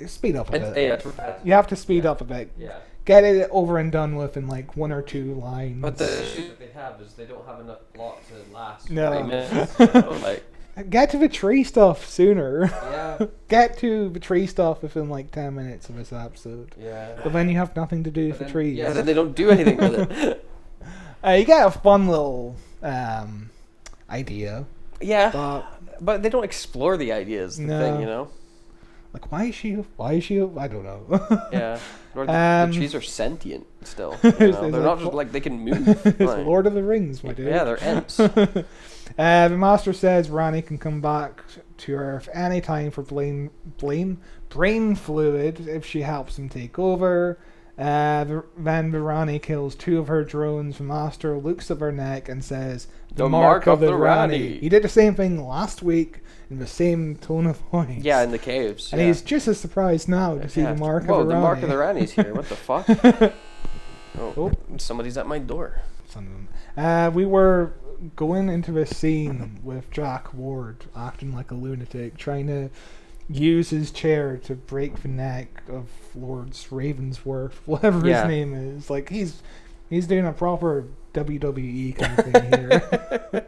speed up a bit. You have to speed up a bit. Yeah. Get it over and done with in like 1 or 2 lines. But the issue that they have is they don't have enough plot to last 3 No. minutes. Get to the tree stuff sooner. Yeah. Get to the tree stuff within like 10 minutes of this episode. Yeah. But then you have nothing to do with the trees. Yeah, then they don't do anything with it. You get a fun little idea. Yeah. But they don't explore the ideas, the thing, Like, why is she? I don't know. Yeah. Or the trees are sentient still. They're not just like they can move. It's Lord of the Rings, my dude. Yeah, they're Ents. The Master says Rani can come back to Earth anytime for brain fluid if she helps him take over. Then Rani kills 2 of her drones. The Master looks at her neck and says, "The mark of the Rani." He did the same thing last week in the same tone of voice. Yeah, in the caves. And he's just as surprised now to see the mark of the Rani. The mark of the Rani's here. What the fuck? Oh, somebody's at my door. We were going into this scene with Jack Ward acting like a lunatic, trying to use his chair to break the neck of Lord Ravensworth, whatever his name is. Like he's doing a proper WWE kind of thing here.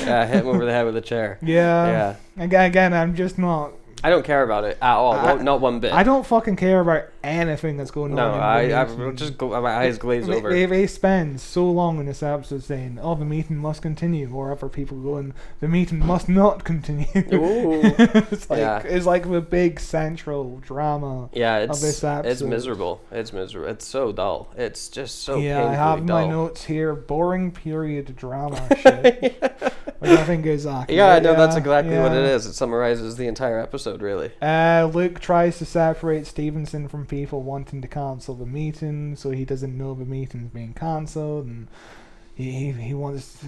Yeah, hit him over the head with a chair. Yeah. Again, I'm just not. I don't care about it at all. Not one bit. I don't fucking care about anything that's going on. No, I just go. My eyes glaze over. They spend so long in this episode saying, "Oh, the meeting must continue," or other people going, "The meeting must not continue." It's like the big central drama. Yeah, of this episode. It's miserable. It's so dull. It's just so painfully I have dull. my notes here. Boring period drama shit. Which I think is accurate. Yeah, I know that's exactly what it is. It summarizes the entire episode, really. Luke tries to separate Stevenson from people wanting to cancel the meeting, so he doesn't know the meeting's being cancelled, and he wants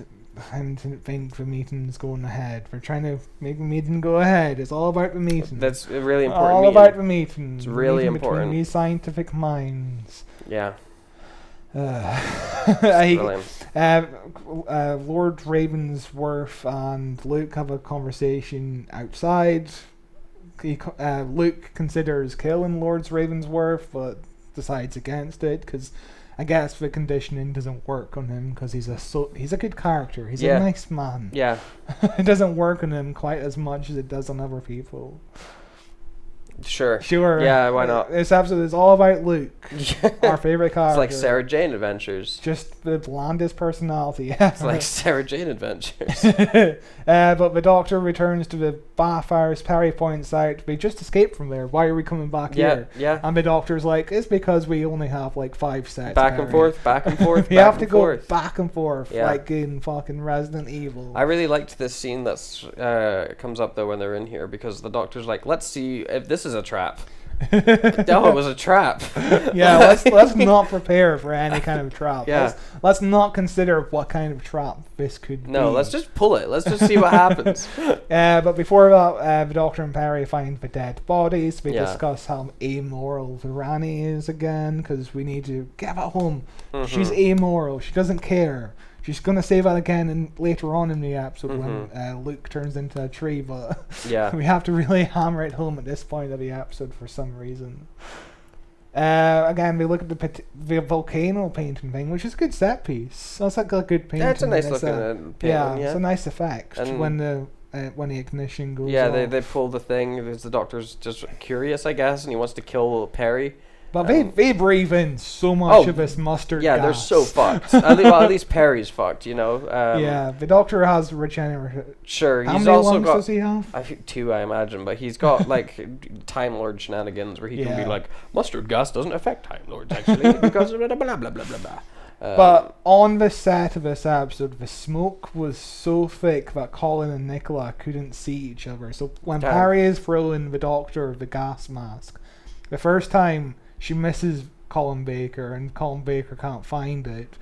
him to think the meeting's going ahead. We're trying to make the meeting go ahead. It's all about the meeting. That's a really important. All about the meeting. It's really important. Between these scientific minds. Yeah. Lord Ravensworth and Luke have a conversation outside. Luke considers killing Lord Ravensworth, but decides against it because I guess the conditioning doesn't work on him because he's a good character. He's a nice man. Yeah, it doesn't work on him quite as much as it does on other people. Sure. Yeah, why not? This episode is all about Luke, our favorite character. It's like Sarah Jane Adventures. Just the blandest personality. It's like Sarah Jane Adventures. But the Doctor returns to the bathhouse. Perry points out, we just escaped from there. Why are we coming back here? Yeah. And the Doctor's like, it's because we only have like 5 sets. Back and forth. We have to go back and forth, like in fucking Resident Evil. I really liked this scene that's comes up though when they're in here, because the Doctor's like, let's see if this is a trap. No, it was a trap. Yeah, let's not prepare for any kind of trap. Yeah. Let's not consider what kind of trap this could be. No, let's just pull it. Let's just see what happens. But before that, the Doctor and Perry find the dead bodies. We discuss how amoral the Rani is again, because we need to get her home. She's amoral. She doesn't care. She's going to say that again and later on in the episode when Luke turns into a tree, but we have to really hammer it home at this point of the episode for some reason. Again, we look at the volcano painting thing, which is a good set piece. That's like a good painting. That's a nice looking painting. Yeah, it's a nice effect when the when the ignition goes Yeah, off. they pull the thing because the Doctor's just curious, I guess, and he wants to kill Perry. But they breathe in so much of this mustard Yeah, gas. they're so fucked. At least Perry's fucked, you know. Yeah, the Doctor has regenerative. Sure, How he's many also lungs got. does he have? I think 2, I imagine, but he's got like Time Lord shenanigans where he can be like, mustard gas doesn't affect Time Lords actually because blah blah blah blah blah blah. But on the set of this episode, the smoke was so thick that Colin and Nicola couldn't see each other. So when Perry is throwing the Doctor the gas mask, the first time she misses Colin Baker and Colin Baker can't find it.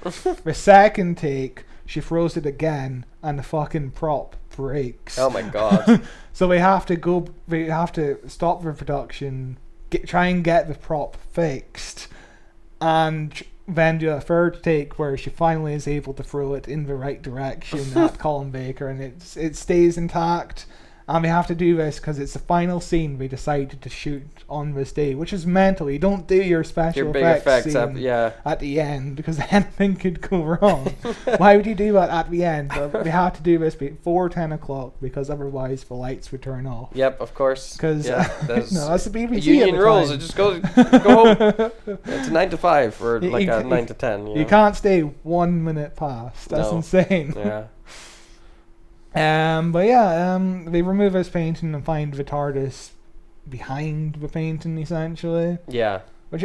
The second take, she throws it again and the fucking prop breaks. Oh my god. So they have to stop the production, try and get the prop fixed, and then do a third take where she finally is able to throw it in the right direction at Colin Baker, and it stays intact. And we have to do this because it's the final scene we decided to shoot on this day, which is mental. You don't do your special big effects scene at the end because anything could go wrong. Why would you do that at the end? But we had to do this before 10 o'clock because otherwise the lights would turn off. Yep, of course. Because that's the BBC union at the rules. time. It just goes go home. It's a 9 to 5 or like a 9 to 10. You can't stay 1 minute past. That's insane. Yeah. They remove his painting and find the TARDIS behind the painting, essentially. Yeah. Which,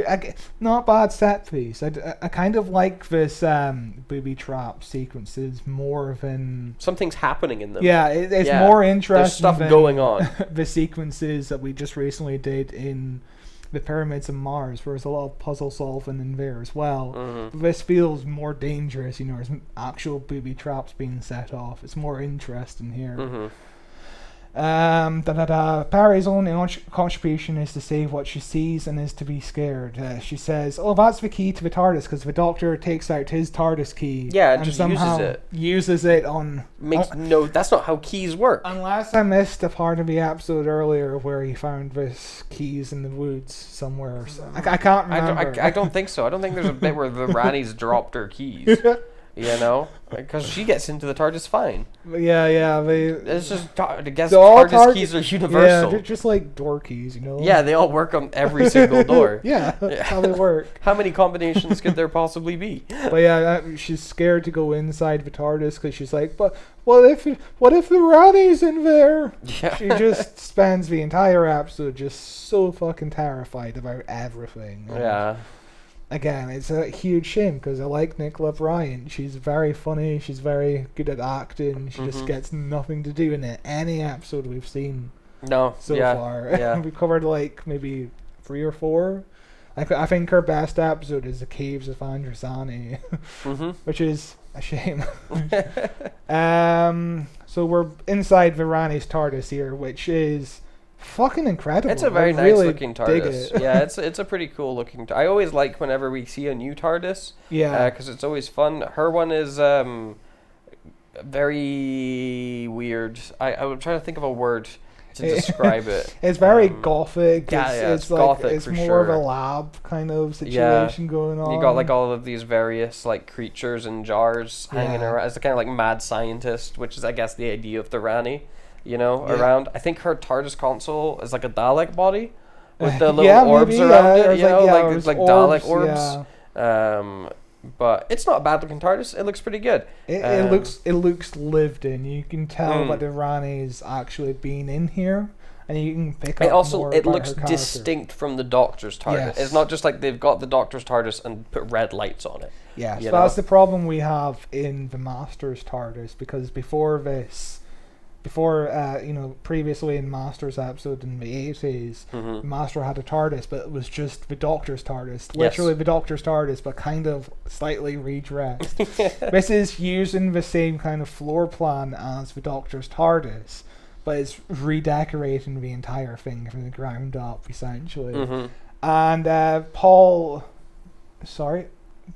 not a bad set piece. I kind of like this booby trap sequences more than... Something's happening in them. Yeah, it's more interesting. There's stuff than going on. The sequences that we just recently did in the Pyramids of Mars, where there's a lot of puzzle solving in there as well. Mm-hmm. This feels more dangerous, there's actual booby traps being set off. It's more interesting here. Mm-hmm. Perry's only contribution is to say what she sees and is to be scared. She says, that's the key to the TARDIS, because the Doctor takes out his TARDIS key and just somehow uses it on... No, that's not how keys work. Unless I missed a part of the episode earlier where he found this keys in the woods somewhere. So I can't remember. I don't think so. I don't think there's a bit where the Rani's dropped her keys. Because she gets into the TARDIS fine. Yeah. It's just, I guess TARDIS keys are universal. Yeah, just like door keys, Yeah, they all work on every single door. That's how they work. How many combinations could there possibly be? But she's scared to go inside the TARDIS because she's like, but what if the Rani's in there? Yeah. She just spends the entire episode just so fucking terrified about everything. Yeah. Again, it's a huge shame because I like Nicola Bryant. She's very funny. She's very good at acting. She just gets nothing to do in any episode we've seen so far. Yeah. We covered like maybe 3 or 4. I think her best episode is The Caves of Androsani, which is a shame. So we're inside Virani's TARDIS here, which is fucking incredible. It's a very nice looking TARDIS. Yeah, it's a pretty cool looking. I always like whenever we see a new TARDIS. Yeah, because it's always fun. Her one is very weird. I'm trying to think of a word to describe it. It's very gothic. It's like, gothic. It's for more sure. of a lab kind of situation going on. You got like all of these various like creatures in jars hanging around. It's kind of like mad scientist, which is I guess the idea of the Rani. Around. I think her TARDIS console is like a Dalek body with the little orbs around it. Like Dalek orbs. Yeah. But it's not a bad looking TARDIS. It looks pretty good. It looks lived in. You can tell that the Rani's actually been in here, and you can pick up. It looks distinct from the Doctor's TARDIS. Yes. It's not just like they've got the Doctor's TARDIS and put red lights on it. Yeah, so that's the problem we have in the Master's TARDIS, because previously in Master's episode in the 80s, the Master had a TARDIS, but it was just the Doctor's TARDIS. Literally the Doctor's TARDIS, but kind of slightly redressed. This is using the same kind of floor plan as the Doctor's TARDIS, but it's redecorating the entire thing from the ground up, essentially. And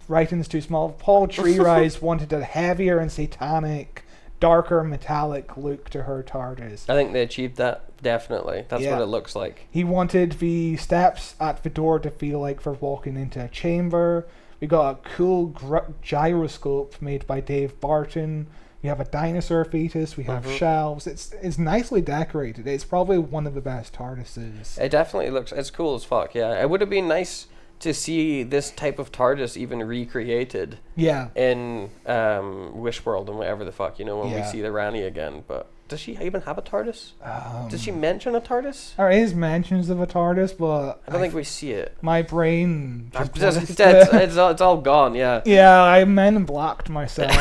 writing's too small. Paul Treerise wanted a heavier and satanic, darker metallic look to her TARDIS. I think they achieved that, definitely. That's what it looks like. He wanted the steps at the door to feel like they're walking into a chamber. We got a cool gyroscope made by Dave Barton We have a dinosaur fetus. We have shelves. It's nicely decorated. It's probably one of the best TARDISes. It definitely looks. It's cool as fuck. Yeah, it would have been nice to see this type of TARDIS even recreated. Yeah. In Wishworld and whatever the fuck, when we see the Rani again. But does she even have a TARDIS? Does she mention a TARDIS? There is mentions of a TARDIS, but I don't think we see it. My brain it's all gone. Yeah. Yeah, I men in blacked myself.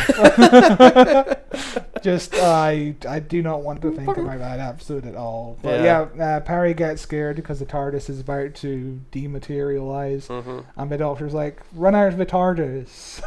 I do not want to think about that episode at all. But Perry gets scared because the TARDIS is about to dematerialize, and the Doctor's like, "Run out of the TARDIS."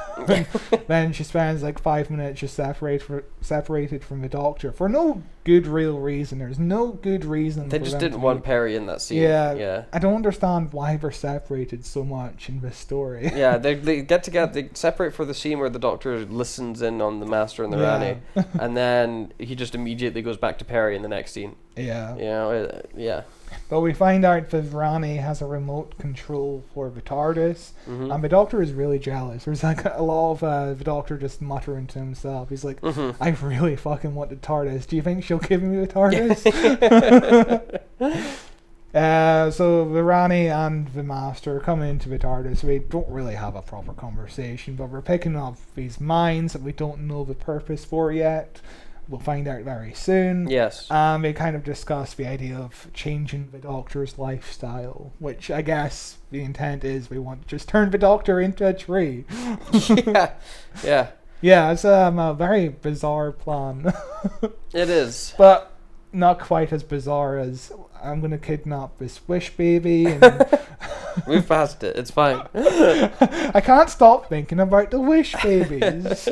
Then she spends like 5 minutes just separated from the Doctor for no good real reason. There's no good reason. They just didn't want Perry in that scene. Yeah. I don't understand why they're separated so much in this story. Yeah, they get together. They separate for the scene where the Doctor listens in on the Master and the Rani, and then he just immediately goes back to Perry in the next scene. Yeah. But we find out that Rani has a remote control for the TARDIS, and the Doctor is really jealous. There's like a lot of the Doctor just muttering to himself. He's like, I really fucking want the TARDIS. Do you think she'll give me the TARDIS? So the Rani and the Master come into the TARDIS. We don't really have a proper conversation, but we're picking up these mines that we don't know the purpose for yet. We'll find out very soon. Yes. We kind of discuss the idea of changing the Doctor's lifestyle, which I guess the intent is we want to just turn the Doctor into a tree. Yeah. Yeah, it's a very bizarre plan. It is. But not quite as bizarre as I'm going to kidnap this wish baby. And we've passed it. It's fine. I can't stop thinking about the wish babies.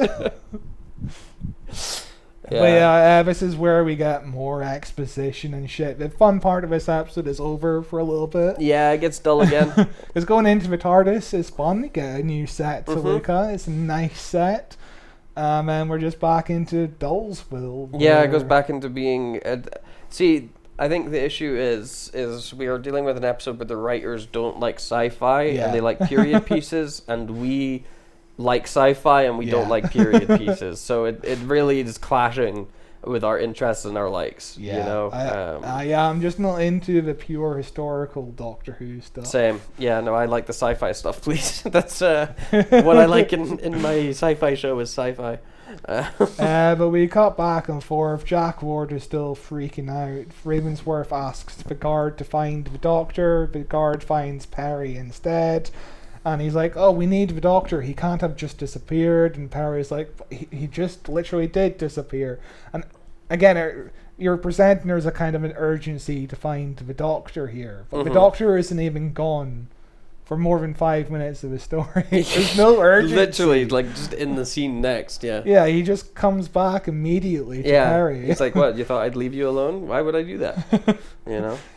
But this is where we get more exposition and shit. The fun part of this episode is over for a little bit. Yeah, it gets dull again. It's going into the TARDIS. It's fun. You get a new set to look at. It's a nice set. And we're just back into Dullsville. Yeah, it goes back into being... See, I think the issue is we are dealing with an episode where the writers don't like sci-fi and they like period pieces, and we like sci-fi and we don't like period pieces. So it really is clashing with our interests and our likes. I'm just not into the pure historical Doctor Who stuff. Same. Yeah, no, I like the sci-fi stuff, please. That's what I like in my sci-fi show is sci-fi. But we cut back and forth. Jack Ward is still freaking out. Ravensworth asks the guard to find the Doctor. The guard finds Perry instead. And he's like, oh, we need the Doctor. He can't have just disappeared. And Perry's like, he just literally did disappear. And again, you're presenting there's a kind of an urgency to find the Doctor here. But the Doctor isn't even gone for more than 5 minutes of the story. There's no urgency. Literally, like, just in the scene next, Yeah, he just comes back immediately to Perry. He's like, what, you thought I'd leave you alone? Why would I do that?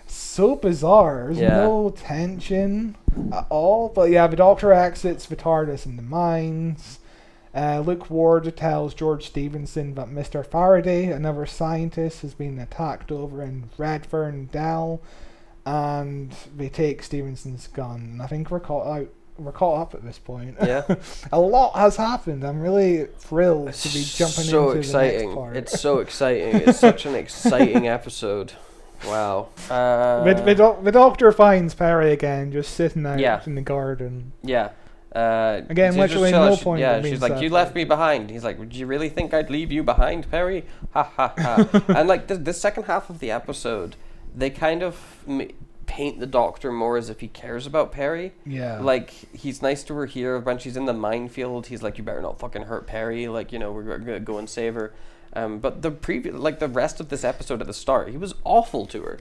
So bizarre. There's no tension at all. But the Doctor exits the TARDIS in the mines. Luke Ward tells George Stevenson that Mr. Faraday, another scientist, has been attacked over in Redfern Dell, and they take Stevenson's gun. I think we're caught up at this point. Yeah. A lot has happened. I'm really thrilled to be jumping into the next part. It's so exciting. It's such an exciting episode. Wow. The Doctor finds Perry again, just sitting out in the garden. Yeah. Again, literally no point. Yeah, she's like, you left me behind. He's like, would you really think I'd leave you behind, Perry? Ha ha ha. And like the second half of the episode, they kind of paint the Doctor more as if he cares about Perry. Yeah. Like, he's nice to her here. When she's in the minefield, he's like, you better not fucking hurt Perry. Like, we're gonna go and save her. But the rest of this episode at the start, he was awful to her.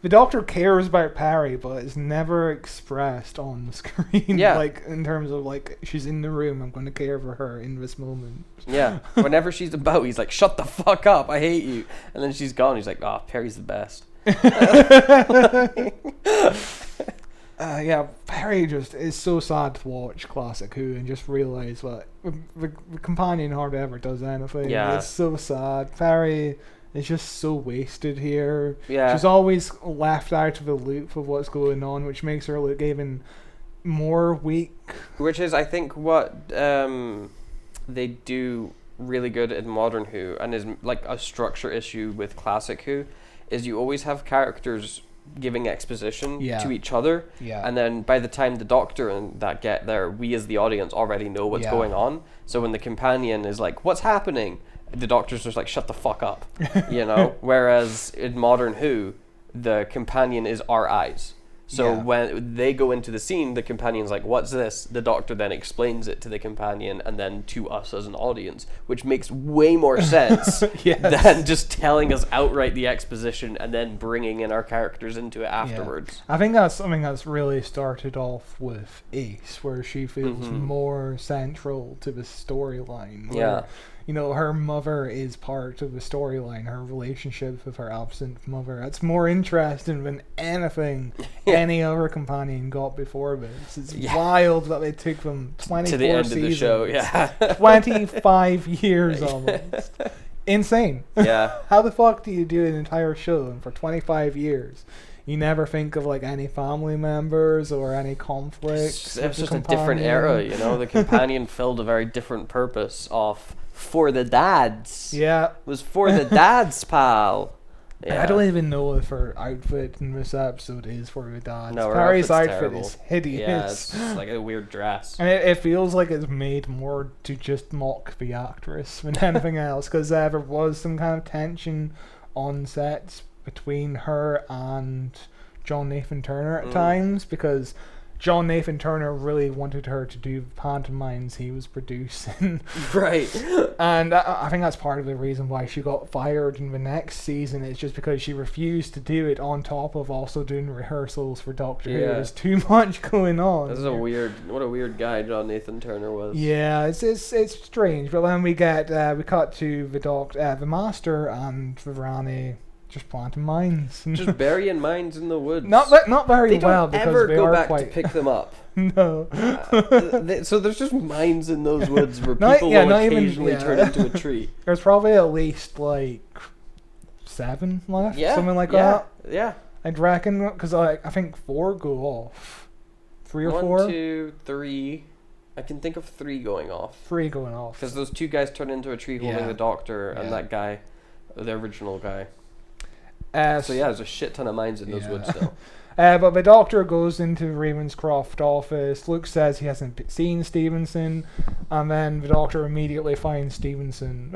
The Doctor cares about Perry, but it's never expressed on the screen. Yeah. Like, in terms of, like, she's in the room, I'm going to care for her in this moment. Yeah. Whenever she's about, he's like, shut the fuck up, I hate you. And then she's gone, he's like, Perry's the best. Perry just is so sad to watch Classic Who and just realise that the companion hardly ever does anything. Yeah. It's so sad. Perry is just so wasted here. Yeah. She's always left out of the loop of what's going on, which makes her look even more weak. Which is, I think, what they do really good in modern Who, and is like a structure issue with classic Who, is you always have characters giving exposition to each other, and then by the time the Doctor and that get there, we as the audience already know what's going on. So when the companion is like, "What's happening?" the Doctor's just like, "Shut the fuck up," you know. Whereas in modern Who, the companion is our eyes. So when they go into the scene, the companion's like, "What's this?" The Doctor then explains it to the companion and then to us as an audience, which makes way more sense than just telling us outright the exposition and then bringing in our characters into it afterwards. I think that's something that's really started off with Ace, where she feels more central to the storyline. You know, her mother is part of the storyline, her relationship with her absent mother. That's more interesting than anything any other companion got before this. It's wild that they took them 24 to the end seasons, of the show, 25 years almost. Insane. Yeah. How the fuck do you do an entire show and for 25 years you never think of like any family members or any conflicts? It was just a different era, you know. The companion filled a very different purpose of for the dads. Yeah. It was for the dads, pal. Yeah. I don't even know if her outfit in this episode is for the dads. No, her Perry's outfit's outfit terrible. is hideous. Yeah, it's just like a weird dress. And it feels like it's made more to just mock the actress than anything else, because there was some kind of tension on sets between her and John Nathan Turner at times, because John Nathan Turner really wanted her to do the pantomimes he was producing. Right. And I think that's part of the reason why she got fired in the next season. It's just because she refused to do it on top of also doing rehearsals for Doctor Who. There's too much going on. This is what a weird guy John Nathan Turner was. Yeah, it's strange. But then we cut to the Master and the Rani just planting mines. Just burying mines in the woods. Not very well, because because ever they go are back quite... to pick them up. No. So there's just mines in those woods where people will occasionally turn into a tree. There's probably at least like 7 left, something like that. Yeah. I'd reckon, because I think 4 go off. 3 or 4? 1, 2, 3. I can think of 3 going off. 3 going off. Because those 2 guys turn into a tree holding the Doctor and that guy, the original guy. So yeah, there's a shit ton of mines in those woods still. But the Doctor goes into Ravenscroft office. Luke says he hasn't seen Stevenson, and then the Doctor immediately finds Stevenson.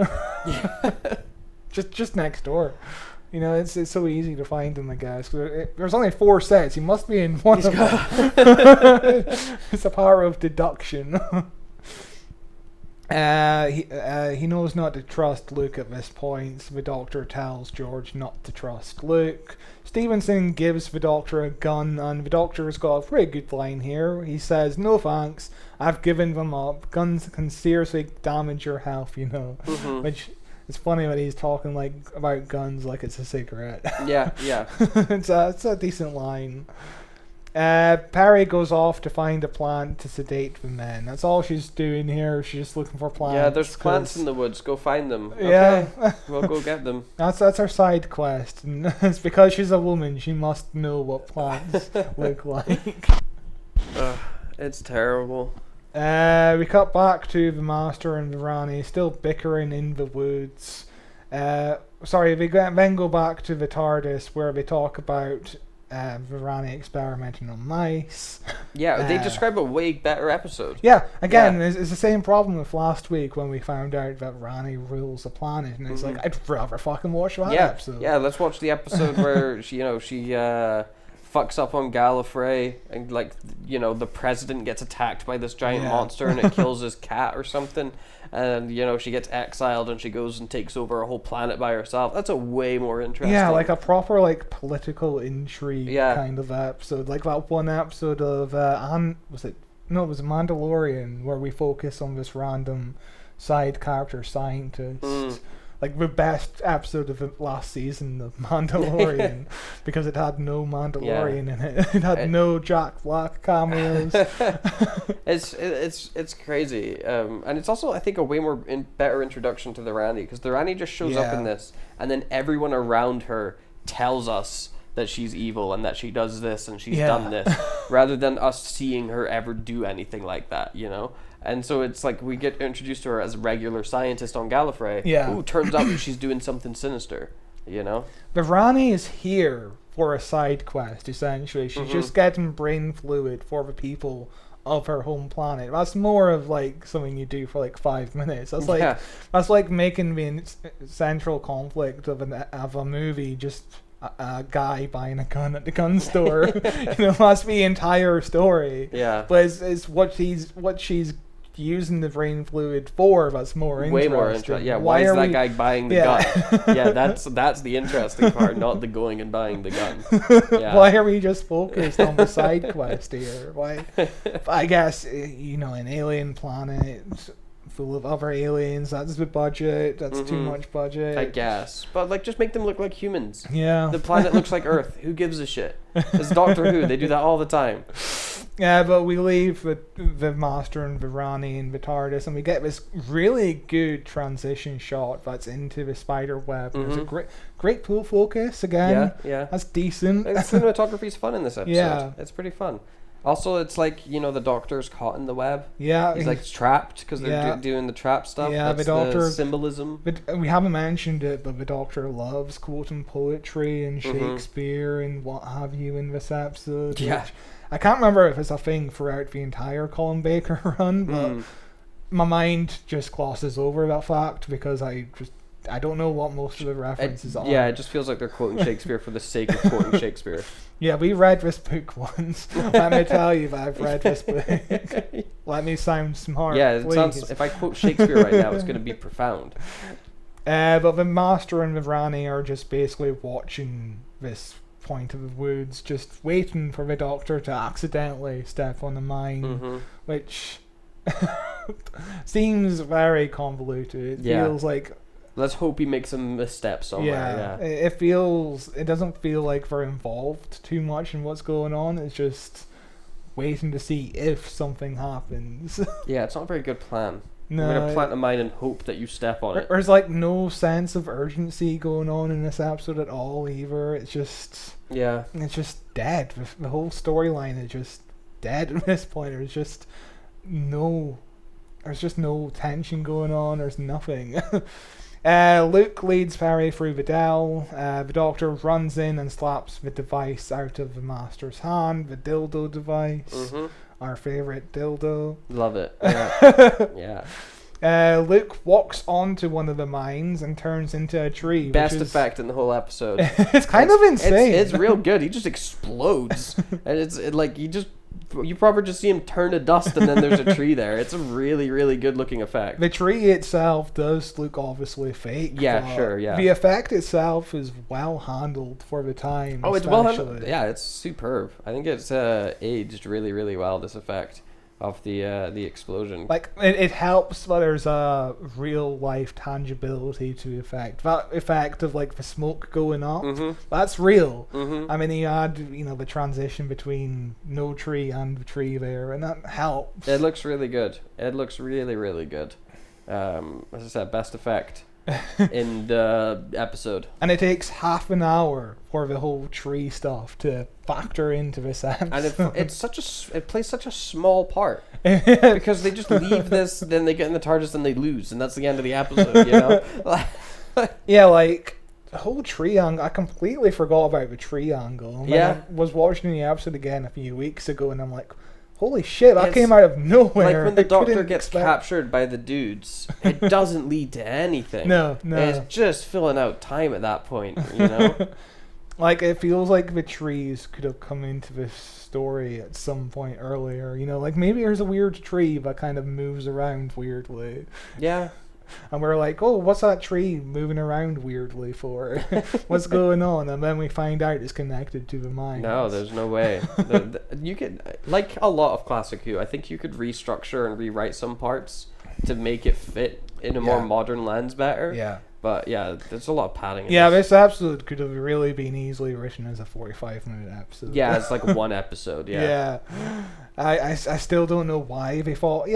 just next door. You know, it's so easy to find him, I guess. There's only 4 sets. He must be in one of them. It's the power of deduction. He knows not to trust Luke at this point, so the Doctor tells George not to trust Luke. Stevenson gives the Doctor a gun, and the Doctor's got a pretty good line here. He says, "No thanks, I've given them up. Guns can seriously damage your health, you know." Which is funny when he's talking like about guns like it's a cigarette. Yeah. It's a decent line. Perry goes off to find a plant to sedate the men. That's all she's doing here. She's just looking for plants. Yeah, there's plants in the woods. Go find them. Yeah. Okay. We'll go get them. That's her side quest. And it's because she's a woman, she must know what plants look like. It's terrible. We cut back to the Master and the Rani still bickering in the woods. We then go back to the TARDIS where they talk about the Rani experimenting on mice. Yeah, they describe a way better episode. Yeah, again, it's the same problem with last week when we found out that Rani rules the planet, and it's like, I'd rather fucking watch that episode. Yeah, let's watch the episode where she fucks up on Gallifrey, and the president gets attacked by this giant monster and it kills his cat or something, and she gets exiled and she goes and takes over a whole planet by herself. That's a way more interesting. Yeah, like a proper political intrigue kind of episode, like that one episode of was it Mandalorian, where we focus on this random side character scientist. Like the best episode of the last season of Mandalorian, because it had no Mandalorian in it. It had no Jack Black cameos. It's crazy, and it's also, I think, a way more better introduction to the Rani, because the Rani just shows up in this, and then everyone around her tells us that she's evil and that she does this and she's done this, rather than us seeing her ever do anything like that, you know? And so it's like we get introduced to her as a regular scientist on Gallifrey. Yeah. Ooh, turns out that she's doing something sinister, you know? But Rani is here for a side quest, essentially. She's just getting brain fluid for the people of her home planet. That's more of like something you do for like 5 minutes. That's like that's like making the central conflict of a movie just a guy buying a gun at the gun store. That's the entire story. Yeah. But it's what she's using the brain fluid for that's more interesting. Way more interesting. Yeah, why is that guy buying the gun? Yeah, that's the interesting part, not the going and buying the gun. Yeah. Why are we just focused on the side quest here? Why? I guess, an alien planet full of other aliens, that's the budget, that's too much budget. I guess. But, like, just make them look like humans. Yeah. The planet looks like Earth. Who gives a shit? It's Doctor Who. They do that all the time. Yeah, but we leave the Master and the Rani and the TARDIS, and we get this really good transition shot that's into the spider web. There's a great pool focus again. Yeah. That's decent. And cinematography's fun in this episode. Yeah. It's pretty fun. Also, it's like, the Doctor's caught in the web. Yeah. He's like trapped because they're doing the trap stuff. Yeah, that's the Doctor. The symbolism. But we haven't mentioned it, but the Doctor loves quoting poetry and Shakespeare and what have you in this episode. Yeah. I can't remember if it's a thing throughout the entire Colin Baker run, but my mind just glosses over that fact because I don't know what most of the references are. Yeah, it just feels like they're quoting Shakespeare for the sake of quoting Shakespeare. Yeah, we read this book once. Let me tell you that I've read this book. Let me sound smart, yeah, please. Sounds, if I quote Shakespeare right now, it's going to be profound. But the Master and the Rani are just basically watching this point of the woods, just waiting for the Doctor to accidentally step on the mine, which seems very convoluted. It feels like... Let's hope he makes a misstep somewhere. Yeah. It doesn't feel like they're involved too much in what's going on. It's just waiting to see if something happens. Yeah, it's not a very good plan. No, we're going to plant a mine and hope that you step on it. There's like no sense of urgency going on in this episode at all either. It's just... Yeah. It's just dead. The whole storyline is just dead at this point. There's just no tension going on. There's nothing. Luke leads Perry through the dell. The Doctor runs in and slaps the device out of the Master's hand, the dildo device. Our favourite dildo. Love it. Yeah. Yeah. Luke walks onto one of the mines and turns into a tree. Best effect in the whole episode. It's kind of insane. It's real good. He just explodes. And you probably just see him turn to dust and then there's a tree there. It's a really, really good looking effect. The tree itself does look obviously fake. Yeah, sure, yeah. The effect itself is well handled for the time. Oh, it's well handled. Yeah, it's superb. I think it's aged really, really well, this effect of the explosion. Like, it helps that there's a real life tangibility to the effect. That effect of like the smoke going up, that's real. I mean, you add the transition between no tree and the tree there, and that helps. It looks really good. It looks really, really good. As I said, best effect in the episode. And it takes half an hour for the whole tree stuff to factor into this episode. And it plays such a small part because they just leave this, then they get in the TARDIS and they lose, and that's the end of the episode. Yeah, like the whole tree angle. I completely forgot about the tree angle. I was watching the episode again a few weeks ago, and I'm like, holy shit, that came out of nowhere. Like when the Doctor gets captured by the dudes, it doesn't lead to anything. No. It's just filling out time at that point, Like, it feels like the trees could have come into this story at some point earlier. Like maybe there's a weird tree that kind of moves around weirdly. Yeah. And we're like, oh, what's that tree moving around weirdly for? What's going on? And then we find out it's connected to the mine. No, there's no way. You could, like a lot of classic Who, I think you could restructure and rewrite some parts to make it fit in a more modern lens better. Yeah. But yeah, there's a lot of padding. This episode could have really been easily written as a 45-minute episode. Yeah, it's like one episode. Yeah. I still don't know why they thought,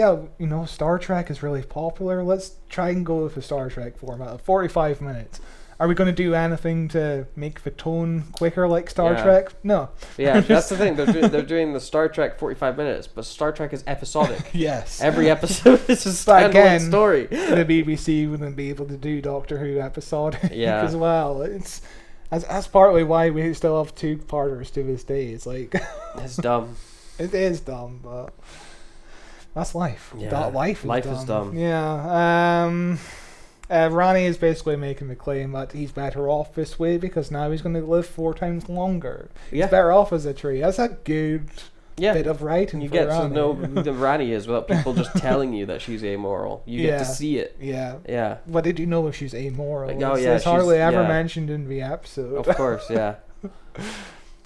Star Trek is really popular. Let's try and go with the Star Trek format of 45 minutes. Are we going to do anything to make the tone quicker like Star Yeah. Trek? No. Yeah, that's the thing. They're doing the Star Trek 45 minutes, but Star Trek is episodic. Yes. Every episode is a But standalone again, story. the BBC wouldn't be able to do Doctor Who episodic Yeah. as well. It's that's partly why we still have two-parters to this day. It's like It's dumb. it is dumb, but that's life. Yeah. Life Is dumb. Yeah. Rani is basically making the claim that he's better off this way because now he's going to live 4 times longer. Yeah. He's better off as a tree. That's a good bit of writing. You for get to Rani. know who the Rani is without people just telling you that she's amoral. You get to see it. Yeah. Yeah. But did you know if she's amoral? Oh, yeah, It's hardly she's- ever yeah. mentioned in the episode. Of course, yeah.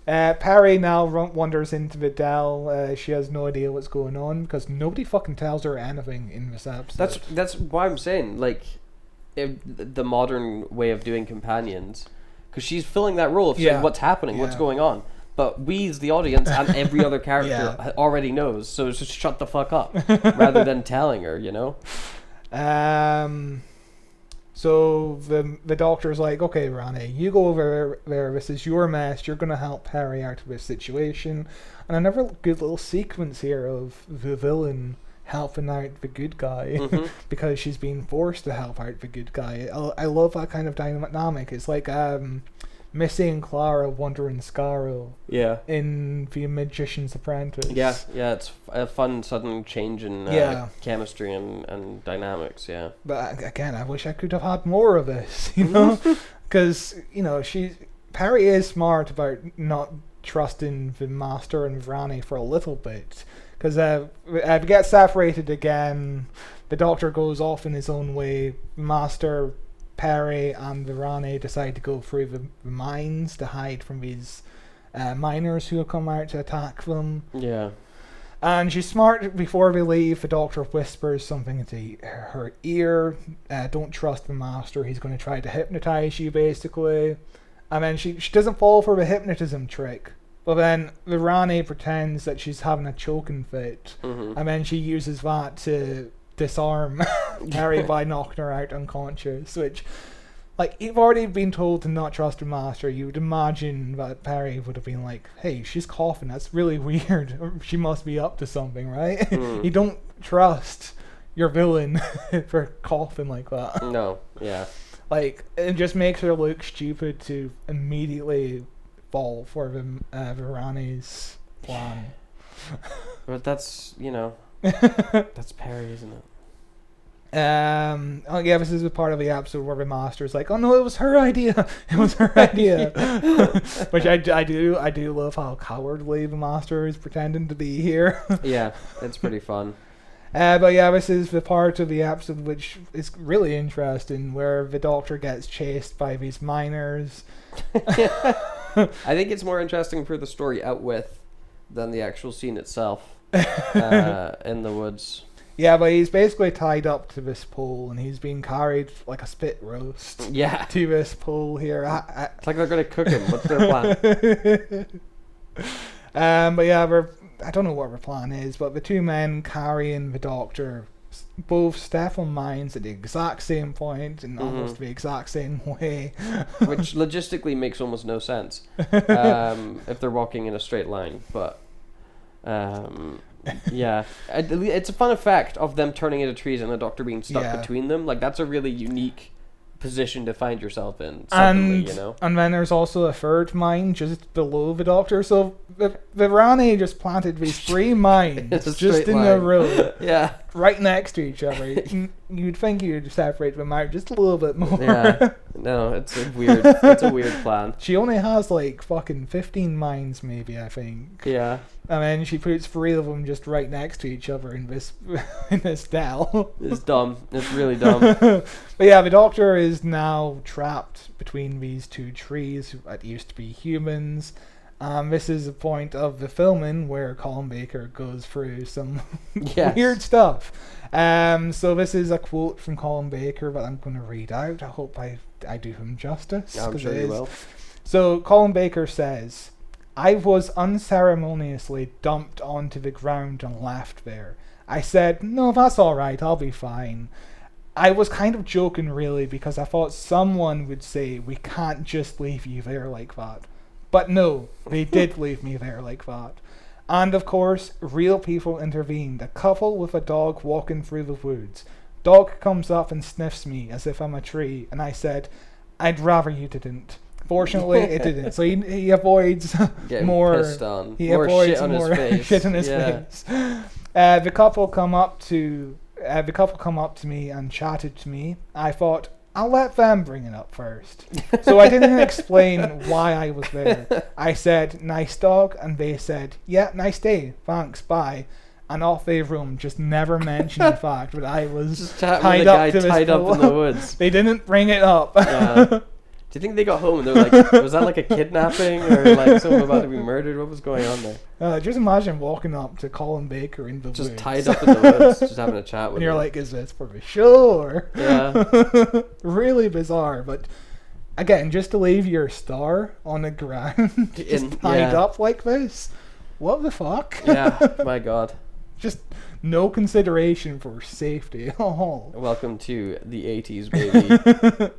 Perry now wanders into the Dell. She has no idea what's going on because nobody fucking tells her anything in this episode. That's why I'm saying, like, the modern way of doing companions, because she's filling that role of saying what's happening, what's going on. But we, as the audience, and every other character already knows, so just shut the fuck up, rather than telling her, you know? So the doctor's like, okay, Rani, you go over there. This is your mess. You're going to help Perry out of this situation. And another good little sequence here of the villain helping out the good guy because she's being forced to help out the good guy. I love that kind of dynamic. It's like Missy and Clara wandering Scarrow in The Magician's Apprentice. Yeah, it's a fun sudden change in chemistry and dynamics, yeah. But again, I wish I could have had more of this, you know? Because, you know, Perry is smart about not trusting the Master and Rani for a little bit. Because we get separated again, the Doctor goes off in his own way, Master, Perry and the Rani decide to go through the mines to hide from these miners who have come out to attack them. Yeah. And she's smart. Before they leave, the Doctor whispers something into her ear. Don't trust the Master. He's going to try to hypnotize you, basically. And then she doesn't fall for the hypnotism trick. But then the Rani pretends that she's having a choking fit. And then she uses that to disarm Perry by knocking her out unconscious. Which, like, you've already been told to not trust the Master. You would imagine that Perry would have been like, hey, she's coughing. That's really weird. She must be up to something, right? You don't trust your villain for coughing like that. No, yeah. Like, it just makes her look stupid to immediately fall for the Rani's plan. But that's, you know, that's Perry, isn't it? Oh yeah, this is a part of the episode where the Master's like, oh no, it was her idea. It was her idea. Which I do love how cowardly the Master is pretending to be here. Yeah, it's pretty fun. But yeah, this is the part of the episode which is really interesting, where the Doctor gets chased by these miners. I think it's more interesting for the story out with than the actual scene itself in the woods. Yeah, but he's basically tied up to this pole, and he's being carried like a spit roast to this pole here. It's like they're going to cook him. What's their plan? But yeah, I don't know what their plan is, but the two men carrying the Doctor both step on mines at the exact same point in almost the exact same way. Which logistically makes almost no sense if they're walking in a straight line. But yeah, it's a fun effect of them turning into trees and the Doctor being stuck between them. Like, that's a really unique position to find yourself in suddenly, you know. And then there's also a third mine just below the Doctor, so the Rani just planted these 3 mines just in a row, right next to each other. You'd think you'd separate them out just a little bit more. Yeah, no, it's a weird plan. She only has like fucking 15 mines, maybe, I think. Yeah. And then she puts 3 of them just right next to each other in this dell. It's dumb. It's really dumb. But yeah, the Doctor is now trapped between these 2 trees that used to be humans. This is a point of the filming where Colin Baker goes through some weird stuff. So this is a quote from Colin Baker that I'm going to read out. I hope I do him justice. I'm sure you will. So Colin Baker says, I was unceremoniously dumped onto the ground and left there. I said, no, that's all right, I'll be fine. I was kind of joking, really, because I thought someone would say, we can't just leave you there like that. But no, they did leave me there like that. And of course, real people intervened. A couple with a dog walking through the woods. Dog comes up and sniffs me as if I'm a tree, and I said, I'd rather you didn't. Fortunately, it didn't. So he avoids Getting more. Pissed on. He more avoids shit on more his face. shit on his face. The couple come up to me and chatted to me. I thought, I'll let them bring it up first. So I didn't explain why I was there. I said, nice dog, and they said, yeah, nice day, thanks, bye. And off they roamed, just never mentioned the fact that I was Just chatting tied with a guy up to this tied up in the pillow. woods. They didn't bring it up. Yeah. Do you think they got home and they were like, was that like a kidnapping or like someone about to be murdered? What was going on there? Just imagine walking up to Colin Baker in the Just woods. tied up in the woods, just having a chat with And you're him. like, is this for the show? Or Yeah. really bizarre, but again, just to leave your star on the ground, just tied up like this. What the fuck? Yeah, my God. Just no consideration for safety at all. Welcome to the 80s, baby.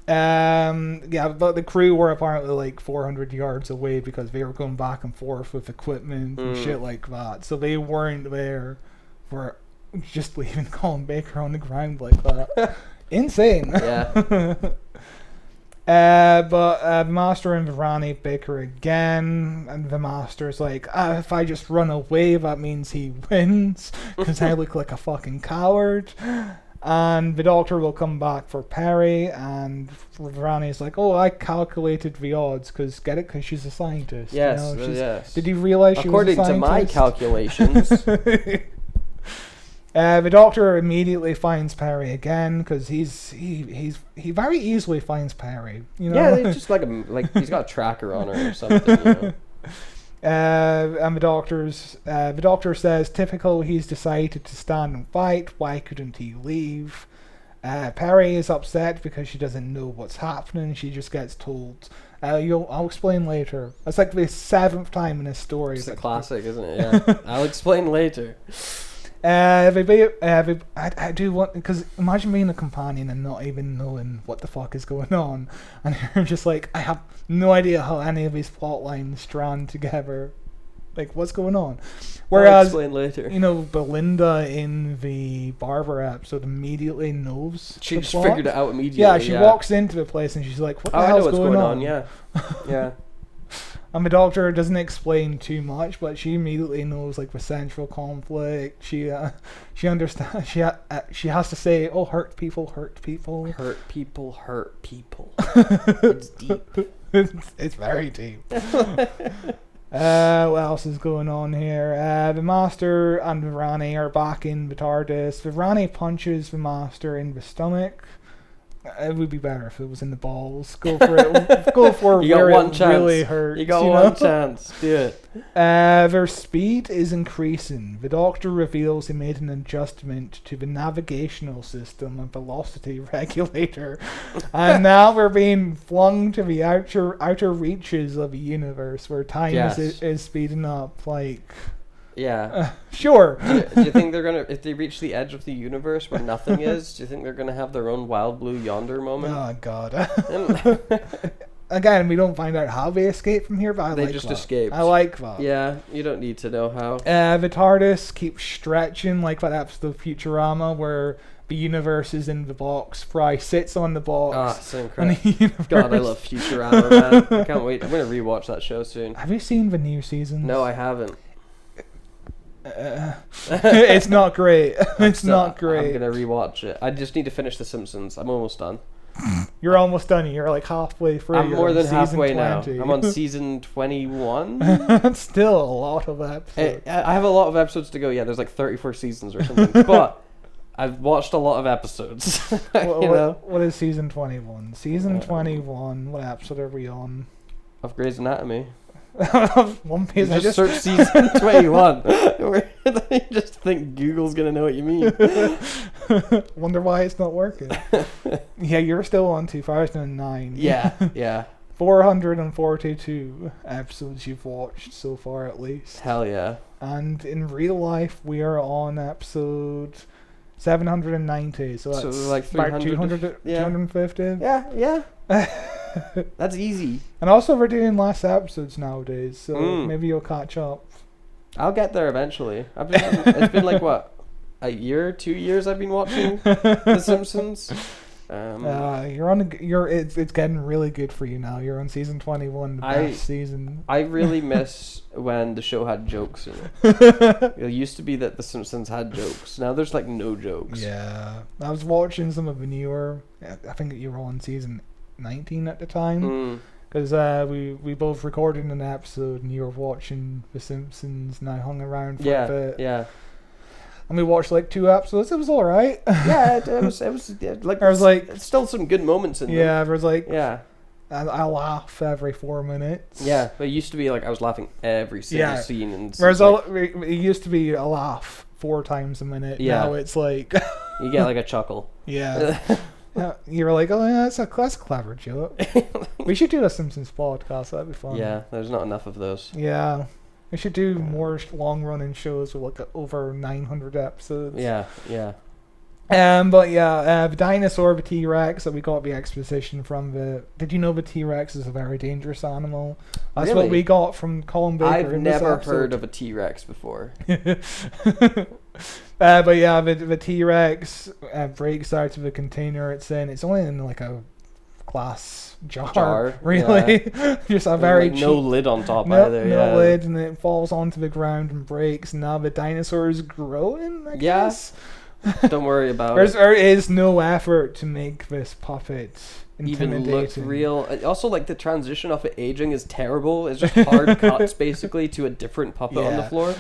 Yeah, but the crew were apparently like 400 yards away because they were going back and forth with equipment and shit like that. So they weren't there for just leaving Colin Baker on the ground like that. Insane. Yeah. But the Master and Rani bicker again, and the Master's like, if I just run away, that means he wins, because I look like a fucking coward. And the Doctor will come back for Perry, and Rani's like, oh, I calculated the odds, because she's a scientist. Yes, you know? yes. Did you realize she was a According to my scientist? calculations. The Doctor immediately finds Perry again, because he very easily finds Perry. You know? Yeah, they just like he's got a tracker on her or something. You know? And the doctor says, typical, he's decided to stand and fight. Why couldn't he leave? Perry is upset because she doesn't know what's happening. She just gets told. I'll explain later. It's like the 7th time in this story. It's a classic, isn't it? Yeah. I'll explain later. I do want, because imagine being a companion and not even knowing what the fuck is going on, and you're just like, I have no idea how any of these plot lines strand together. Like, what's going on? I'll Whereas, explain later. you know, Belinda in the Barber episode immediately knows. She the just plot. figured it out immediately. Yeah, she walks into the place and she's like, what the Oh, I know hell's what's going on? Yeah. Yeah. And the Doctor doesn't explain too much, but she immediately knows like the central conflict. She understands. She has to say, "Oh, hurt people, hurt people." Hurt people, hurt people. It's deep. It's very deep. What else is going on here? The Master and the Rani are back in the TARDIS. The Rani punches the Master in the stomach. It would be better if it was in the balls. Go for it. Go for You got where one it chance. really hurts. You got you one know? chance. Do it. Their speed is increasing. The Doctor reveals he made an adjustment to the navigational system and velocity regulator, and now we're being flung to the outer reaches of the universe where time Yes. is speeding up. Like, Yeah. sure. Do you think they're gonna, if they reach the edge of the universe where nothing is, do you think they're gonna have their own wild blue yonder moment? Oh God. Again, we don't find out how they escape from here, but They like just that. escaped. I like that. Yeah, you don't need to know how. The TARDIS keeps stretching, like that episode of Futurama where the universe is in the box. Fry sits on the box. Ah, so and incredible. the universe. God, I love Futurama, man. I can't wait. I'm gonna rewatch that show soon. Have you seen the new season? No, I haven't. It's not great. It's not great. I'm gonna rewatch it. I just need to finish The Simpsons. I'm almost done. You're almost done. You're like halfway through. I'm You're more on than season halfway 20. now. I'm on season 21. That's still a lot of episodes. I have a lot of episodes to go. Yeah, there's like 34 seasons or something. But I've watched a lot of episodes. What is season 21? Season 21. What episode are we on? Of Grey's Anatomy. One Piece. You just search season 21. You just think Google's gonna know what you mean. Wonder why it's not working. Yeah, you're still on 2009. Yeah. 442 episodes you've watched so far, at least. Hell yeah. And in real life, we are on episode 790. So that's like about 300, 250. Yeah. That's easy. And also we're doing less episodes nowadays, so maybe you'll catch up. I'll get there eventually. It's been like what, a year, 2 years I've been watching The Simpsons. It's getting really good for you now. You're on season 21, the best season. I really miss when the show had jokes in it. It used to be that The Simpsons had jokes. Now there's like no jokes. Yeah, I was watching some of the newer. I think you were on season 19 at the time. Because we both recorded an episode and you were watching The Simpsons and I hung around for a bit. Yeah. And we watched like 2 episodes. It was all right. Yeah, it was like there was like still some good moments in there. Yeah, there was like I laugh every 4 minutes. Yeah, but it used to be like I was laughing every single scene. And it used to be a laugh 4 times a minute. Yeah. Now it's like you get like a chuckle. Yeah. You were like, oh yeah, that's a clever joke. We should do a Simpsons podcast. That'd be fun. Yeah, there's not enough of those. Yeah. We should do more long-running shows with like over 900 episodes. Yeah. The dinosaur, the T-Rex, that we got the exposition from the... Did you know the T-Rex is a very dangerous animal? That's what we got from Colin Baker. I've never heard of a T-Rex before. The T-Rex breaks out of the container it's in. It's only in like a glass jar really. Yeah. Just a very cheap, no lid on top either. No lid, and it falls onto the ground and breaks. And now the dinosaur is growing, I guess. Don't worry about it. There is no effort to make this puppet even look real. Also, like the transition of it aging is terrible. It's just hard cuts basically to a different puppet on the floor.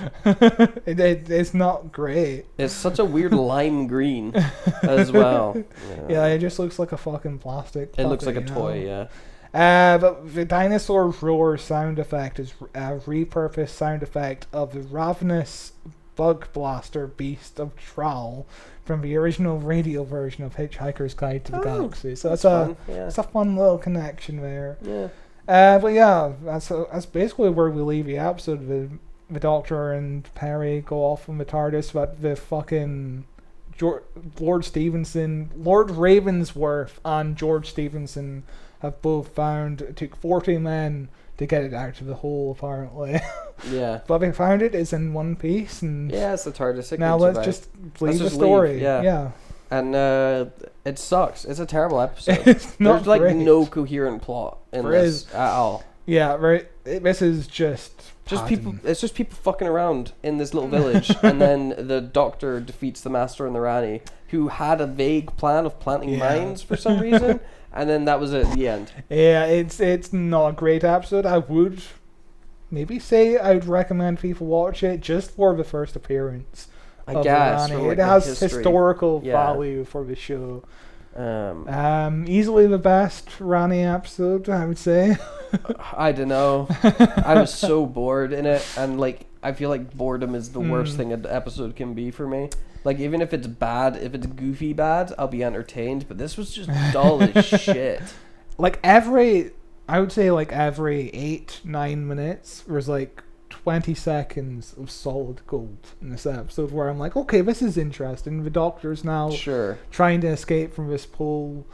It's not great. It's such a weird lime green as well. Yeah, it just looks like a fucking plastic puppet. It looks like a toy, but the dinosaur roar sound effect is a repurposed sound effect of the ravenous bug blaster beast of Trowel from the original radio version of Hitchhiker's Guide to the Galaxy. So it's a fun little connection there. Yeah. That's basically where we leave the episode. The Doctor and Perry go off on the TARDIS, but the fucking Lord Ravensworth and George Stevenson have both found it took 40 men to get it out of the hole, apparently. Yeah. But they found it. It's in one piece, and it's the TARDIS. Now let's just leave the story. Yeah. And it sucks. It's a terrible episode. There's like no coherent plot in this at all. Yeah, right. This is just people. It's just people fucking around in this little village, and then the Doctor defeats the Master and the Rani, who had a vague plan of planting mines for some reason. And then that was it, the end. Yeah, it's not a great episode. I would maybe say I would recommend people watch it just for the first appearance. I guess it has historical value for the show. Easily the best Rani episode, I would say. I don't know. I was so bored in it, and like I feel like boredom is the worst thing an episode can be for me. Like, even if it's bad, if it's goofy bad, I'll be entertained. But this was just dull as shit. Like, every 8-9 minutes, there's like 20 seconds of solid gold in this episode where I'm like, okay, this is interesting. The Doctor's now trying to escape from this pool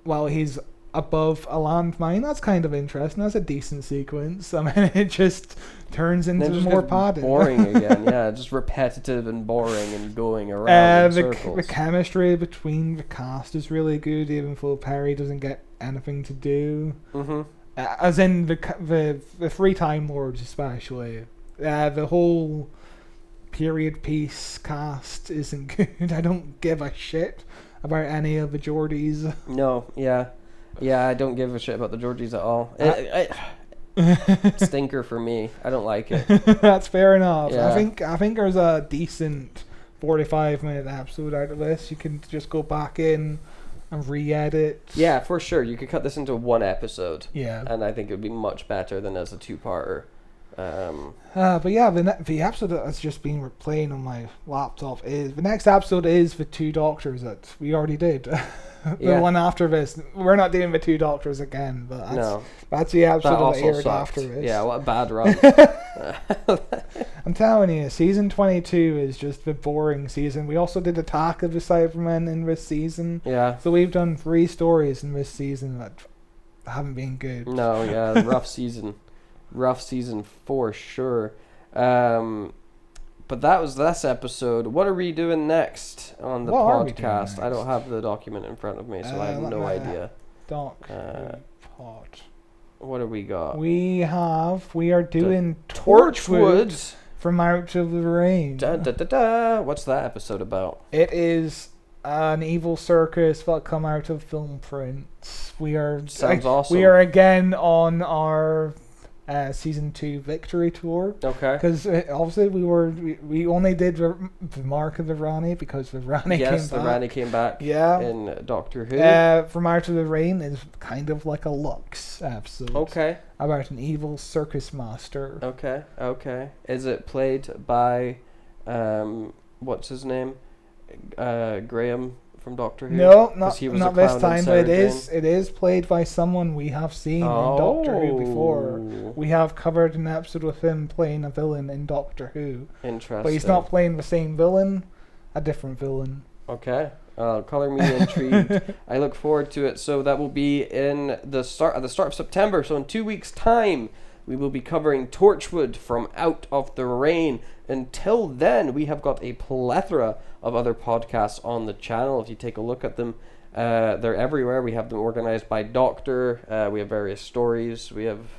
while he's above a landmine. That's kind of interesting. That's a decent sequence. I mean, it just turns into more padding. Boring again, just repetitive and boring and going around in circles. The chemistry between the cast is really good, even though Perry doesn't get anything to do. Mm-hmm. As in the 3 Time Lords especially. The whole period piece cast isn't good. I don't give a shit about any of the Geordies. No, yeah, I don't give a shit about the Georgies at all. Stinker for me. I don't like it. That's fair enough. Yeah. I think there's a decent 45-minute episode out of this. You can just go back in and re-edit. Yeah, for sure. You could cut this into 1 episode. Yeah. And I think it would be much better than as a 2-parter. But yeah, the episode that has just been playing on my laptop is the next episode is the 2 Doctors that we already did. The one after this, we're not doing the 2 Doctors again, but that's the episode that aired after this. Yeah, what a bad run. I'm telling you, season 22 is just the boring season. We also did Attack of the Cybermen in this season. Yeah. So we've done 3 stories in this season that haven't been good. No, yeah, rough season. Rough season for sure. But that was this episode. What are we doing next on the podcast? I don't have the document in front of me, so I have no idea. Pod. What have we got? We are doing Torchwood from Out of the Rain. What's that episode about? It is an evil circus that come out of film prints. Sounds awesome. We are again on our season 2 victory tour. Okay. Because obviously we only did the Mark of the Rani because the Rani came back. Yes, the Rani came back. Yeah. In Doctor Who. From Out of the Rain is kind of like a Lux episode. Okay. About an evil circus master. Okay. Is it played by, what's his name? Graham from Doctor Who? No, not this clown time, in but Sarah it is played by someone we have seen in Doctor Who before. We have covered an episode with him playing a villain in Doctor Who. Interesting. But he's not playing the same villain, a different villain. Okay. Color me intrigued. I look forward to it. So that will be at the start of September. So in 2 weeks' time, we will be covering Torchwood from Out of the Rain. Until then, we have got a plethora of other podcasts on the channel. If you take a look at them, they're everywhere. We have them organized by Doctor. We have various stories. We have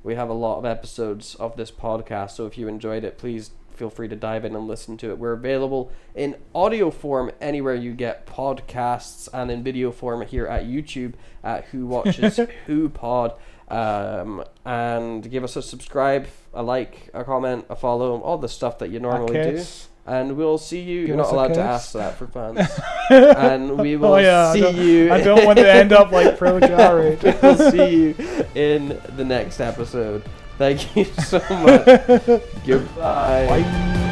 a lot of episodes of this podcast. So if you enjoyed it, please feel free to dive in and listen to it. We're available in audio form anywhere you get podcasts, and in video form here at YouTube at Who Watches Who Pod. And give us a subscribe, a like, a comment, a follow, all the stuff that you normally do. And we'll see you. You're not allowed to ask that for fans. And we will see you. I don't want to end up like Pro Jared. We'll see you in the next episode. Thank you so much. Goodbye. Bye.